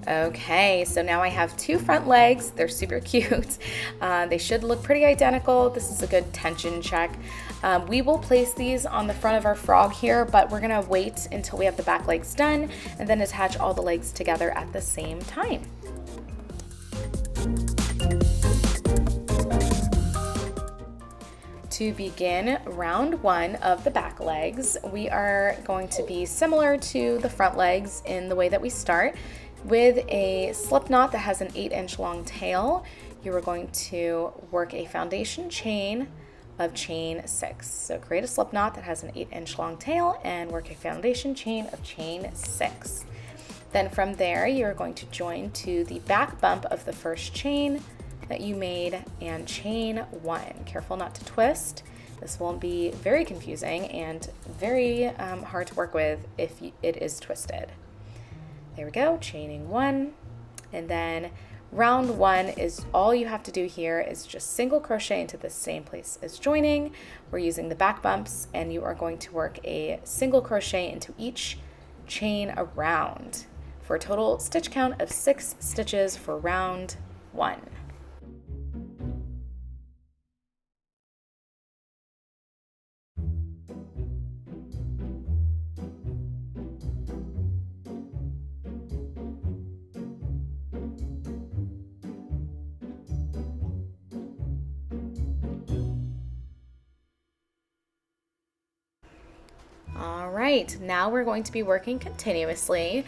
Okay, so now I have 2 front legs. They're super cute. They should look pretty identical. This is a good tension check. We will place these on the front of our frog here, but we're gonna wait until we have the back legs done and then attach all the legs together at the same time. To begin round 1 of the back legs, we are going to be similar to the front legs in the way that we start. With a slip knot that has an 8-inch long tail, you are going to work a foundation chain of chain 6. So create a slip knot that has an 8-inch long tail and work a foundation chain of chain 6. Then from there, you're going to join to the back bump of the first chain that you made and chain 1. Careful not to twist. This will be very confusing and very hard to work with if it is twisted. There we go, chaining 1, and then round 1 is all you have to do here is just single crochet into the same place as joining. We're using the back bumps, and you are going to work a single crochet into each chain around for a total stitch count of 6 stitches for round 1. All right, now we're going to be working continuously.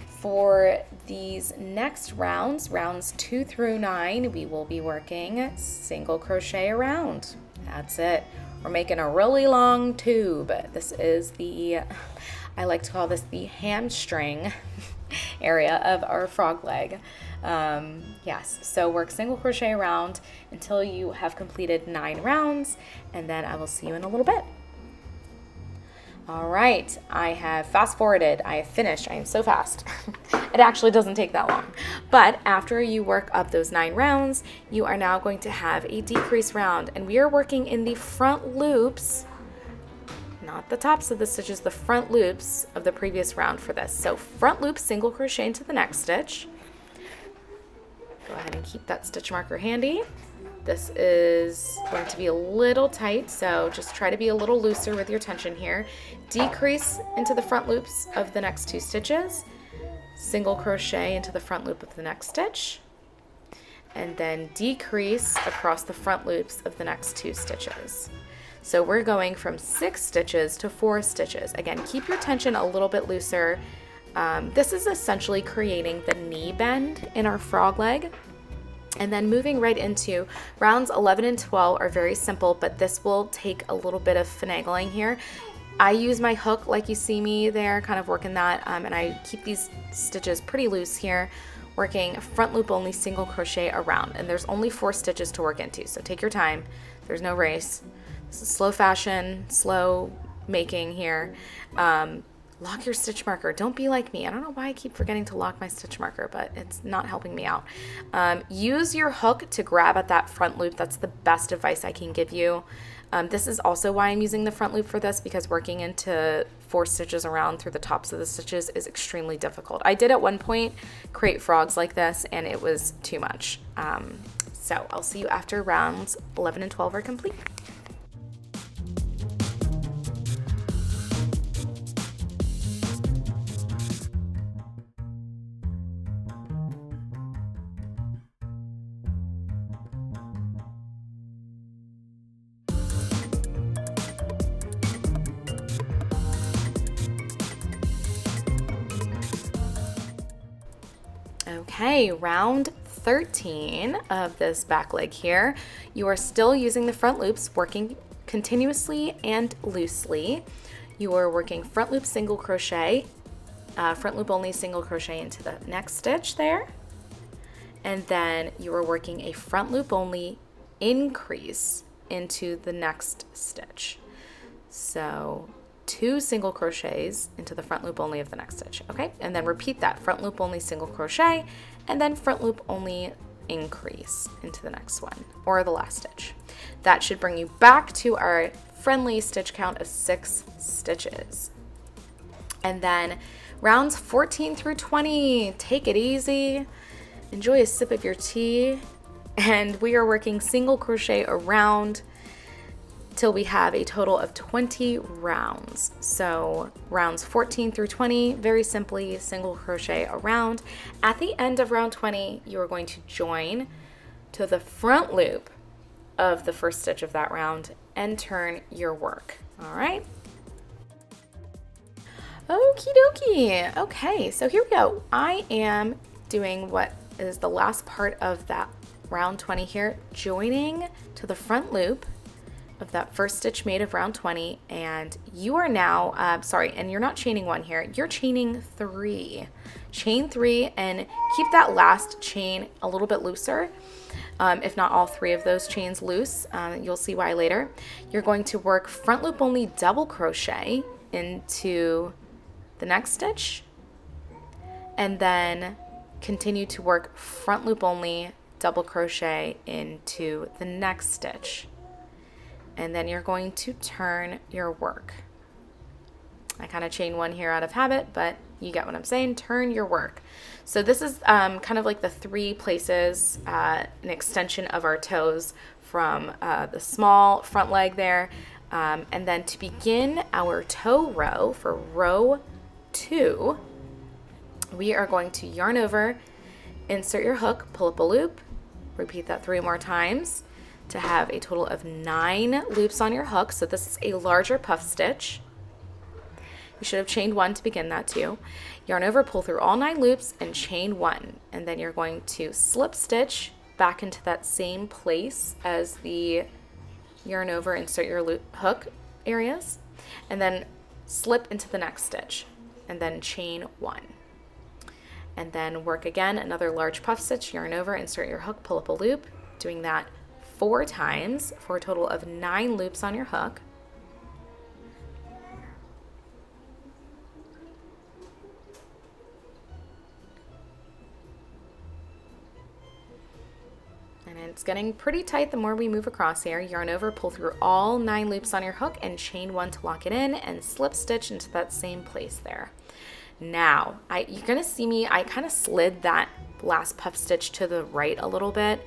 For these next rounds, rounds 2 through 9, we will be working single crochet around. That's it. We're making a really long tube. This is I like to call this the hamstring area of our frog leg. Yes, so work single crochet around until you have completed 9 rounds, and then I will see you in a little bit. All right, I have fast forwarded. I have finished. I am so fast. It actually doesn't take that long. But after you work up those 9 rounds, you are now going to have a decrease round, and we are working in the front loops, not the tops of the stitches, the front loops of the previous round for this. So front loop, single crochet into the next stitch. Go ahead and keep that stitch marker handy. This is going to be a little tight, so just try to be a little looser with your tension here. Decrease into the front loops of the next 2 stitches. single crochet into the front loop of the next stitch, and then decrease across the front loops of the next 2 stitches. So we're going from 6 stitches to 4 stitches. Again, keep your tension a little bit looser. This is essentially creating the knee bend in our frog leg. And then moving right into rounds 11 and 12 are very simple, but this will take a little bit of finagling here. I use my hook like you see me there, kind of working that, and I keep these stitches pretty loose here, working front loop only single crochet around. And there's only 4 stitches to work into, so take your time. There's no race. This is slow fashion, slow making here. Lock your stitch marker. Don't be like me. I don't know why I keep forgetting to lock my stitch marker, but it's not helping me out. Use your hook to grab at that front loop. That's the best advice I can give you. This is also why I'm using the front loop for this, because working into 4 stitches around through the tops of the stitches is extremely difficult. I did at one point create frogs like this, and it was too much. So I'll see you after rounds 11 and 12 are complete. Okay, round 13 of this back leg here. You are still using the front loops, working continuously and loosely. You are working front loop single crochet, front loop only single crochet into the next stitch there. And then you are working a front loop only increase into the next stitch. So 2 single crochets into the front loop only of the next stitch, okay? And then repeat that, front loop only single crochet, and then front loop only increase into the next one, or the last stitch. That should bring you back to our friendly stitch count of 6 stitches. And then rounds 14 through 20, take it easy, enjoy a sip of your tea, and we are working single crochet around till we have a total of 20 rounds. So rounds 14 through 20, very simply single crochet around. At the end of round 20, you are going to join to the front loop of the first stitch of that round and turn your work. All right. Okie dokie. Okay, so here we go. I am doing what is the last part of that round 20 here, joining to the front loop of that first stitch made of round 20, and you are now, and you're not chaining 1 here, you're chaining 3. Chain 3 and keep that last chain a little bit looser, if not all 3 of those chains loose. You'll see why later. You're going to work front loop only double crochet into the next stitch, and then continue to work front loop only double crochet into the next stitch. And then you're going to turn your work. I kind of chain 1 here out of habit, but you get what I'm saying. Turn your work. So this is kind of like the 3 places, an extension of our toes from the small front leg there. And then to begin our toe row for row 2, we are going to yarn over, insert your hook, pull up a loop, repeat that 3 more times, to have a total of 9 loops on your hook. So this is a larger puff stitch. You should have chained 1 to begin that too. Yarn over, pull through all 9 loops and chain 1. And then you're going to slip stitch back into that same place as the yarn over, insert your hook areas, and then slip into the next stitch and then chain 1. And then work again, another large puff stitch, yarn over, insert your hook, pull up a loop, doing that 4 times for a total of 9 loops on your hook. And it's getting pretty tight the more we move across here. Yarn over, pull through all 9 loops on your hook and chain 1 to lock it in, and slip stitch into that same place there. Now, you're gonna see me, I kind of slid that last puff stitch to the right a little bit,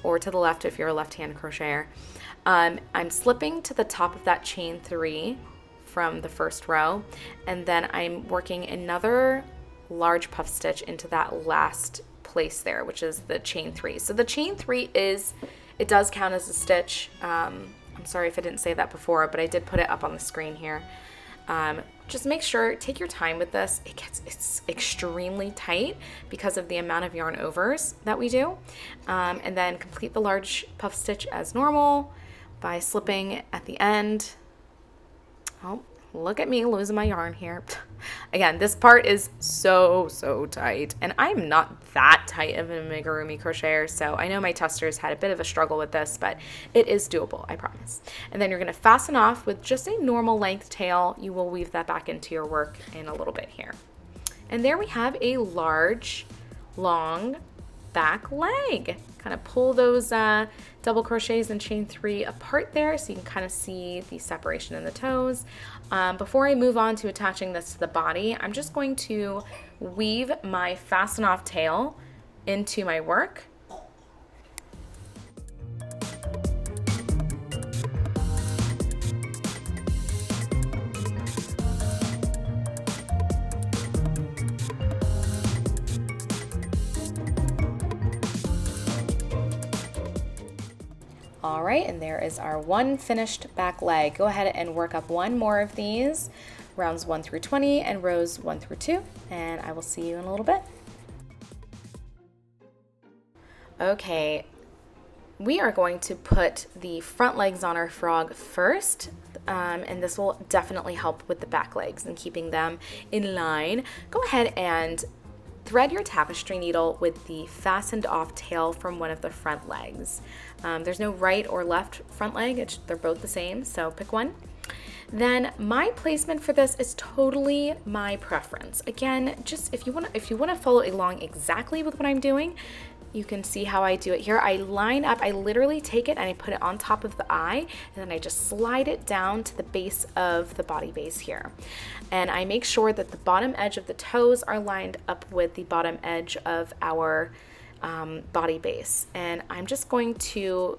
or to the left if you're a left-hand crocheter. I'm slipping to the top of that chain 3 from the first row, and then I'm working another large puff stitch into that last place there, which is the chain 3. So the chain 3 it does count as a stitch. I'm sorry if I didn't say that before, but I did put it up on the screen here. Just make sure, take your time with this. It's extremely tight because of the amount of yarn overs that we do. And then complete the large puff stitch as normal by slipping at the end. Oh, look at me losing my yarn here. Again, this part is so tight, and I'm not that tight of an amigurumi crocheter, so I know my testers had a bit of a struggle with this, but it is doable, I promise. And then you're going to fasten off with just a normal length tail. You will weave that back into your work in a little bit here. And there we have a large, long back leg. Kind of pull those double crochets and chain 3 apart there so you can kind of see the separation in the toes. Before I move on to attaching this to the body, I'm just going to weave my fasten off tail into my work. All right, and there is our one finished back leg. Go ahead and work up one more of these, rounds 1 through 20 and rows 1 through 2, and I will see you in a little bit. Okay, we are going to put the front legs on our frog first, and this will definitely help with the back legs and keeping them in line. Go ahead and thread your tapestry needle with the fastened off tail from one of the front legs. There's no right or left front leg, they're both the same, so pick one. Then my placement for this is totally my preference. Again, just if you want to follow along exactly with what I'm doing, you can see how I do it here. I line up, I literally take it and I put it on top of the eye, and then I just slide it down to the base of the body base here. And I make sure that the bottom edge of the toes are lined up with the bottom edge of our body base. And I'm just going to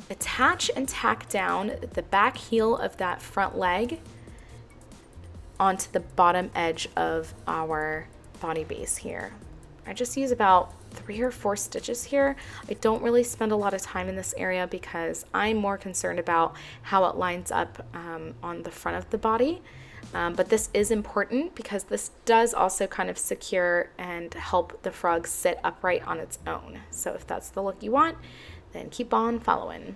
attach and tack down the back heel of that front leg onto the bottom edge of our body base here. I just use about 3 or 4 stitches here. I don't really spend a lot of time in this area because I'm more concerned about how it lines up on the front of the body. But this is important because this does also kind of secure and help the frog sit upright on its own. So if that's the look you want, then keep on following.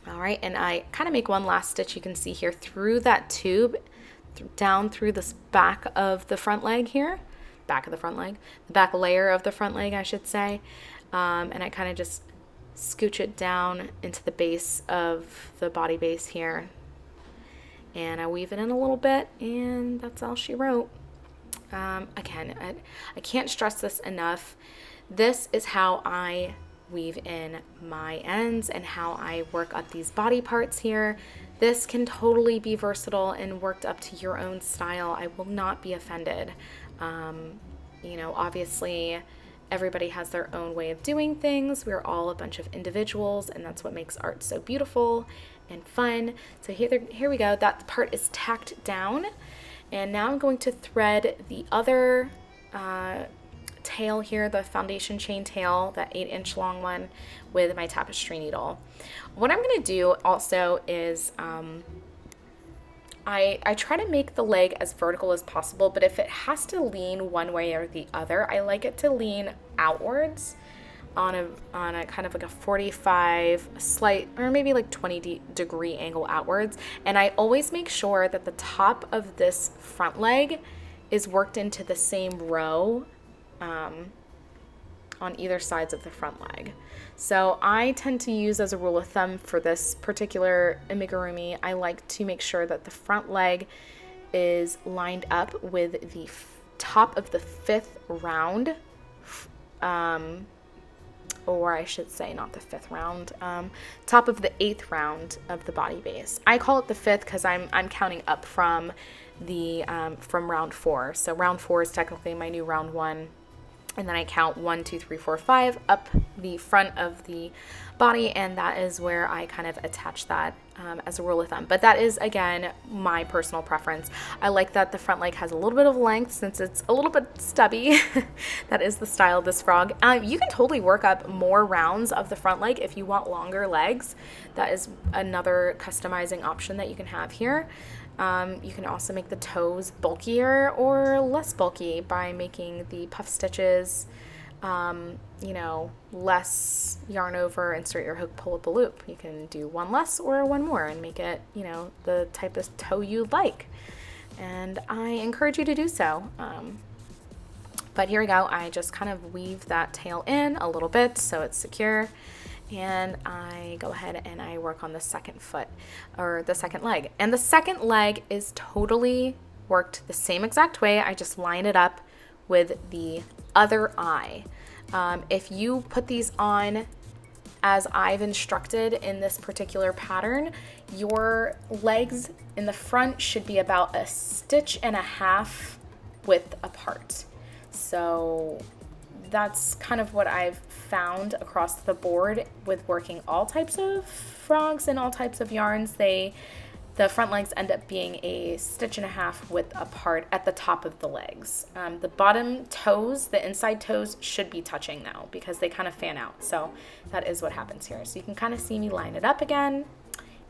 All right, and I kind of make one last stitch, you can see here, through that tube, down through this back of the front leg here. Back of the front leg, the back layer of the front leg, I should say. And I kind of just scooch it down into the base of the body base here. And I weave it in a little bit, and that's all she wrote. Again, I can't stress this enough. This is how I weave in my ends and how I work up these body parts here. This can totally be versatile and worked up to your own style. I will not be offended. You know, obviously everybody has their own way of doing things. We're all a bunch of individuals, and that's what makes art so beautiful and fun. So here we go. That part is tacked down, and now I'm going to thread the other tail here, the foundation chain tail, that 8-inch long one, with my tapestry needle. What I'm going to do also is I try to make the leg as vertical as possible, but if it has to lean one way or the other, I like it to lean outwards on a kind of like a 45 slight, or maybe like 20-degree angle outwards. And I always make sure that the top of this front leg is worked into the same row on either sides of the front leg. So I tend to use, as a rule of thumb for this particular amigurumi, I like to make sure that the front leg is lined up with the top of the 5th round, or I should say not the 5th round, top of the 8th round of the body base. I call it the 5th because I'm counting up from the from round 4. So round 4 is technically my new round 1. And then I count 1, 2, 3, 4, 5 up the front of the body, and that is where I kind of attach that as a rule of thumb. But that is, again, my personal preference. I like that the front leg has a little bit of length since it's a little bit stubby. That is the style of this frog. You can totally work up more rounds of the front leg if you want longer legs. That is another customizing option that you can have here. You can also make the toes bulkier or less bulky by making the puff stitches, less yarn over, insert your hook, pull up a loop. You can do one less or one more and make it, the type of toe you like. And I encourage you to do so. But here we go. I just kind of weave that tail in a little bit so it's secure. And I go ahead and I work on the second foot or the second leg. And the second leg is totally worked the same exact way. I just line it up with the other eye. If you put these on as I've instructed in this particular pattern, your legs in the front should be about 1.5 stitches width apart. So that's kind of what I've found across the board with working all types of frogs and all types of yarns. The front legs end up being 1.5 stitches width apart at the top of the legs. The bottom toes, the inside toes, should be touching now because they kind of fan out. So that is what happens here. So you can kind of see me line it up again.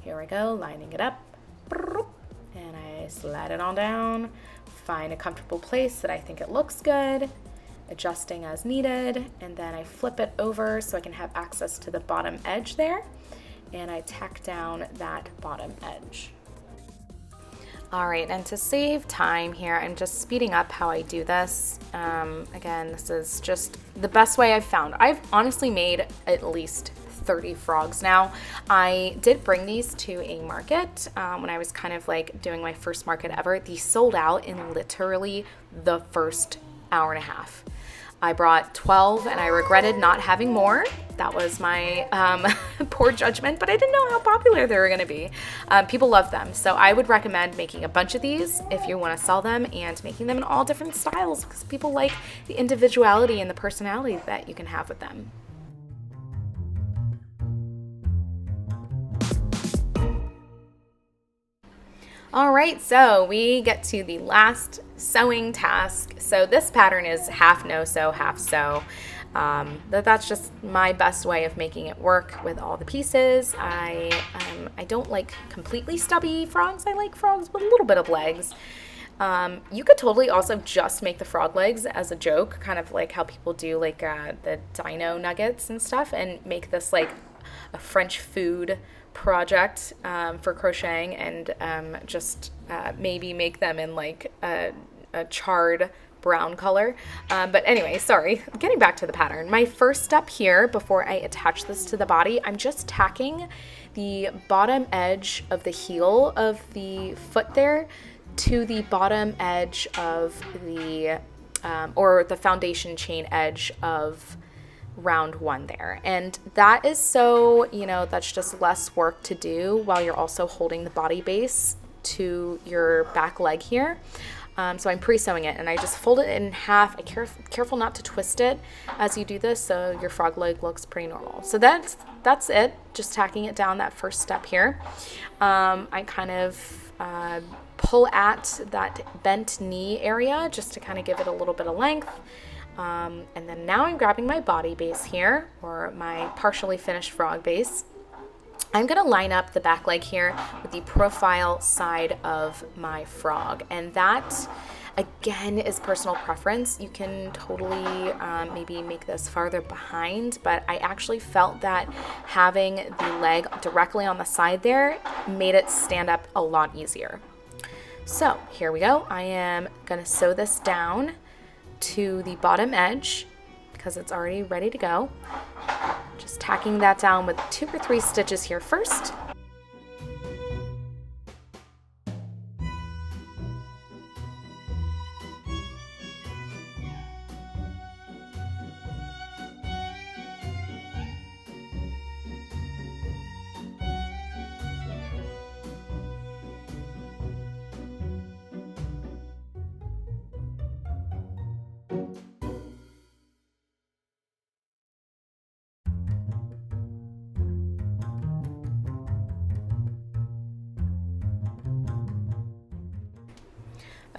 Here we go, lining it up. And I slide it on down, find a comfortable place that I think it looks good, adjusting as needed, and then I flip it over so I can have access to the bottom edge there, and I tack down that bottom edge. All right, and to save time here, I'm just speeding up how I do this. Again, this is just the best way I've found. I've honestly made at least 30 frogs now. I did bring these to a market when I was kind of like doing my first market ever. These sold out in literally the first hour and a half. I brought 12 and I regretted not having more. That was my poor judgment, but I didn't know how popular they were going to be. People love them. So I would recommend making a bunch of these if you want to sell them and making them in all different styles because people like the individuality and the personality that you can have with them. All right, so we get to the last sewing task. So this pattern is half no-sew, half sew. That's just my best way of making it work with all the pieces. I don't like completely stubby frogs. I like frogs with a little bit of legs. You could totally also just make the frog legs as a joke, kind of like how people do like the dino nuggets and stuff, and make this like a French food project for crocheting, and just maybe make them in like a charred brown color. But anyway, sorry, getting back to the pattern. My first step here before I attach this to the body, I'm just tacking the bottom edge of the heel of the foot there to the bottom edge of the or the foundation chain edge of round one there. And that is so, that's just less work to do while you're also holding the body base to your back leg here. So I'm pre-sewing it and I just fold it in half. I careful not to twist it as you do this so your frog leg looks pretty normal. So that's it, just tacking it down that first step here. I kind of pull at that bent knee area just to kind of give it a little bit of length. And then now I'm grabbing my body base here, or my partially finished frog base. I'm going to line up the back leg here with the profile side of my frog. And that, again, is personal preference. You can totally maybe make this farther behind, but I actually felt that having the leg directly on the side there made it stand up a lot easier. So here we go. I am going to sew this down to the bottom edge because it's already ready to go. Just tacking that down with 2 or 3 stitches here first.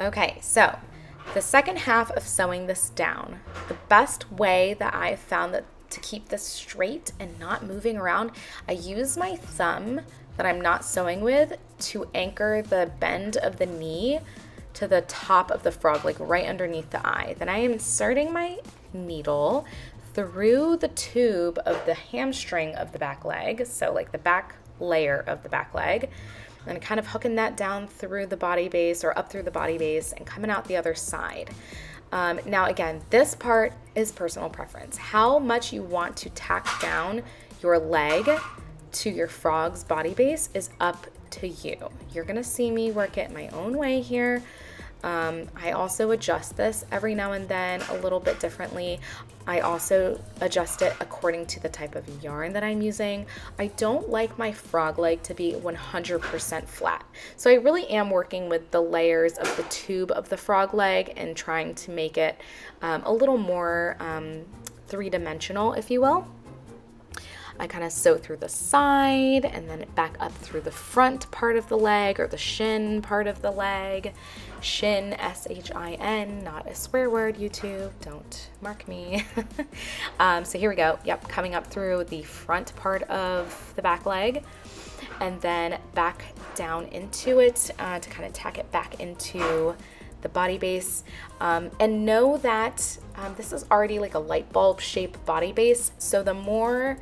Okay, so the second half of sewing this down, the best way that I've found that to keep this straight and not moving around, I use my thumb that I'm not sewing with to anchor the bend of the knee to the top of the frog, like right underneath the eye. Then I am inserting my needle through the tube of the hamstring of the back leg, so like the back layer of the back leg, and kind of hooking that down through the body base or up through the body base and coming out the other side. Now again, this part is personal preference. How much you want to tack down your leg to your frog's body base is up to you. You're gonna see me work it my own way here. I also adjust this every now and then a little bit differently. I also adjust it according to the type of yarn that I'm using. I don't like my frog leg to be 100% flat. So I really am working with the layers of the tube of the frog leg and trying to make it a little more three-dimensional, if you will. I kind of sew through the side and then back up through the front part of the leg, or the shin part of the leg. Shin, S-H-I-N, not a swear word, YouTube. Don't mark me. So here we go. Yep, coming up through the front part of the back leg and then back down into it to kind of tack it back into the body base. And know that this is already like a light bulb shaped body base. So the more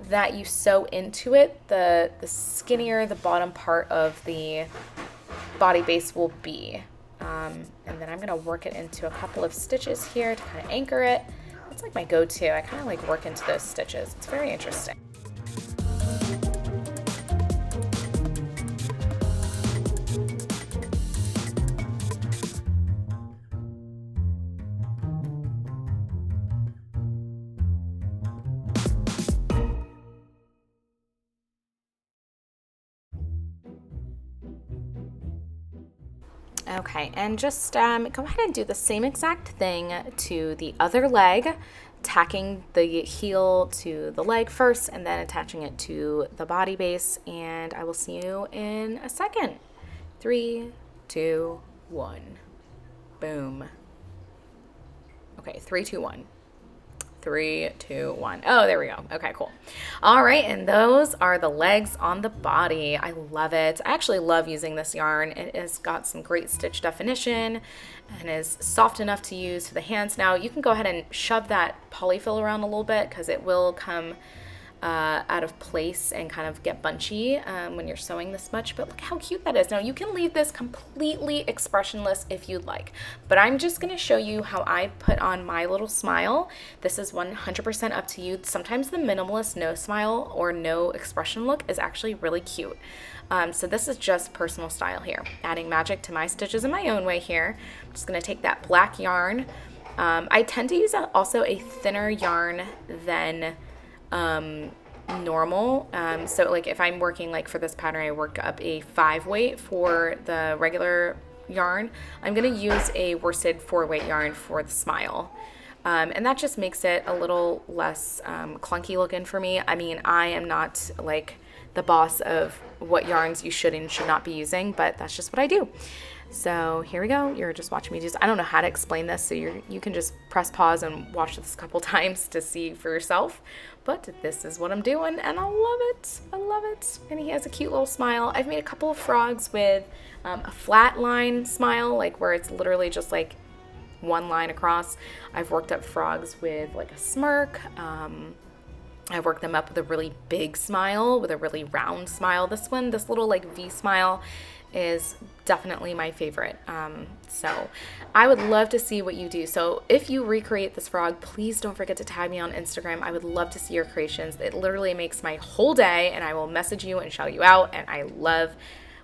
that you sew into it, the skinnier the bottom part of the body base will be. And then I'm gonna work it into a couple of stitches here to kind of anchor it. It's like my go-to. I kind of like work into those stitches. It's very interesting. Okay, and just go ahead and do the same exact thing to the other leg, tacking the heel to the leg first and then attaching it to the body base, and I will see you in a second. 3, 2, 1. Boom. Okay, 3, 2, 1. 3, 2, 1. Oh, there we go. Okay, cool. All right, and those are the legs on the body. I love it. I actually love using this yarn. It has got some great stitch definition and is soft enough to use for the hands. Now, you can go ahead and shove that polyfill around a little bit because it will come out of place and kind of get bunchy when you're sewing this much, but look how cute that is. Now you can leave this completely expressionless if you'd like, but I'm just going to show you how I put on my little smile. This is 100% up to you. Sometimes the minimalist no smile or no expression look is actually really cute. So this is just personal style here, adding magic to my stitches in my own way here. I'm just going to take that black yarn. I tend to use also a thinner yarn than normal. So like if I'm working, like for this pattern, I work up a 5 weight for the regular yarn. I'm going to use a worsted 4 weight yarn for the smile. And that just makes it a little less clunky looking for me. I mean, I am not like the boss of what yarns you should and should not be using, but that's just what I do. So here we go. You're just watching me do this. I don't know how to explain this, so you can just press pause and watch this a couple times to see for yourself. But this is what I'm doing, and I love it. I love it. And he has a cute little smile. I've made a couple of frogs with a flat line smile, like where it's literally just like one line across. I've worked up frogs with like a smirk. I've worked them up with a really big smile, with a really round smile. This little like V smile is definitely my favorite. So I would love to see what you do. So if you recreate this frog, please don't forget to tag me on Instagram. I would love to see your creations. It literally makes my whole day, and I will message you and shout you out. And I love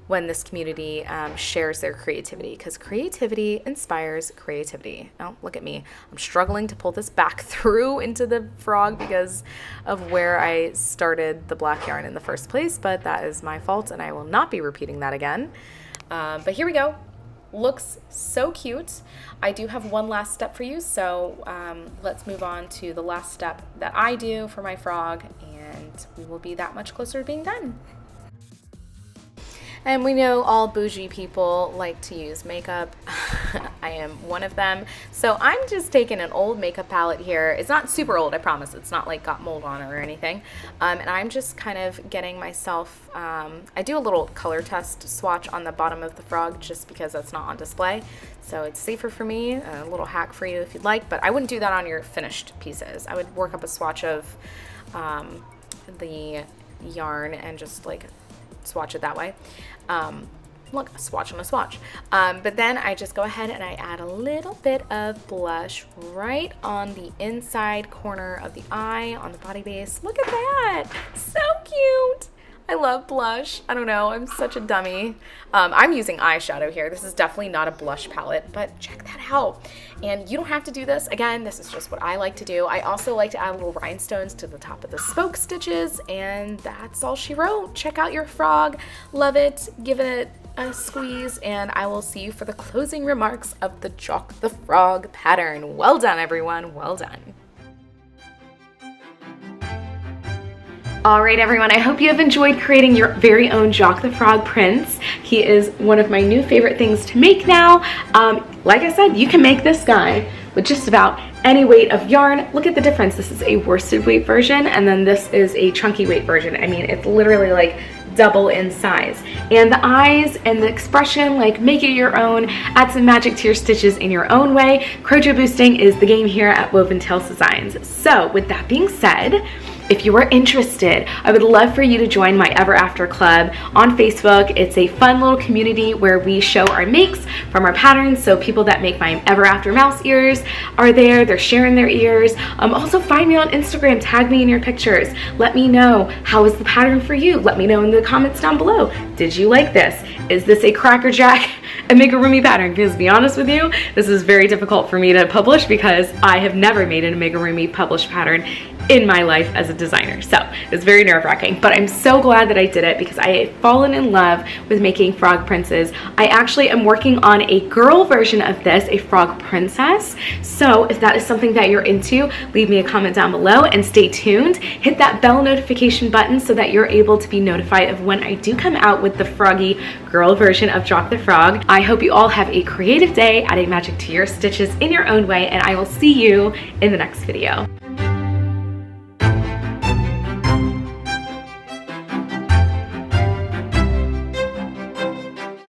when this community shares their creativity, because creativity inspires creativity. Oh, look at me. I'm struggling to pull this back through into the frog because of where I started the black yarn in the first place, but that is my fault, and I will not be repeating that again. But here we go. Looks so cute. I do have one last step for you, so let's move on to the last step that I do for my frog, and we will be that much closer to being done. And we know all bougie people like to use makeup. I am one of them. So I'm just taking an old makeup palette here. It's not super old, I promise. It's not like got mold on it or anything. And I'm just kind of getting myself, I do a little color test swatch on the bottom of the frog just because that's not on display. So it's safer for me, a little hack for you if you'd like, but I wouldn't do that on your finished pieces. I would work up a swatch of the yarn and just like swatch it that way. Look, a swatch on a swatch. But then I just go ahead and I add a little bit of blush right on the inside corner of the eye on the body base. Look at that, so cute. I love blush. I don't know, I'm such a dummy. I'm using eyeshadow here. This is definitely not a blush palette, but check that out. And you don't have to do this. Again, this is just what I like to do. I also like to add little rhinestones to the top of the spoke stitches, and that's all she wrote. Check out your frog, love it, give it a squeeze, and I will see you for the closing remarks of the Jok the Frog pattern. Well done, everyone, well done. All right, everyone, I hope you have enjoyed creating your very own Jok the Frog prince. He is one of my new favorite things to make now. Like I said, you can make this guy with just about any weight of yarn. Look at the difference. This is a worsted weight version, and then this is a chunky weight version. I mean, it's literally like double in size. And the eyes and the expression, like, make it your own, add some magic to your stitches in your own way. Crojo boosting is the game here at Woven Tales Designs. So with that being said, if you are interested, I would love for you to join my Ever After Club on Facebook. It's a fun little community where we show our makes from our patterns. So people that make my Ever After mouse ears are there. They're sharing their ears. Also find me on Instagram. Tag me in your pictures. Let me know, how is the pattern for you? Let me know in the comments down below. Did you like this? Is this a crackerjack amigurumi pattern? Because to be honest with you, this is very difficult for me to publish because I have never made an amigurumi published pattern in my life as a designer. So it's very nerve-wracking, but I'm so glad that I did it because I have fallen in love with making frog princes. I actually am working on a girl version of this, a frog princess. So if that is something that you're into, leave me a comment down below and stay tuned. Hit that bell notification button so that you're able to be notified of when I do come out with the froggy girl version of Jok the Frog. I hope you all have a creative day, adding magic to your stitches in your own way, and I will see you in the next video.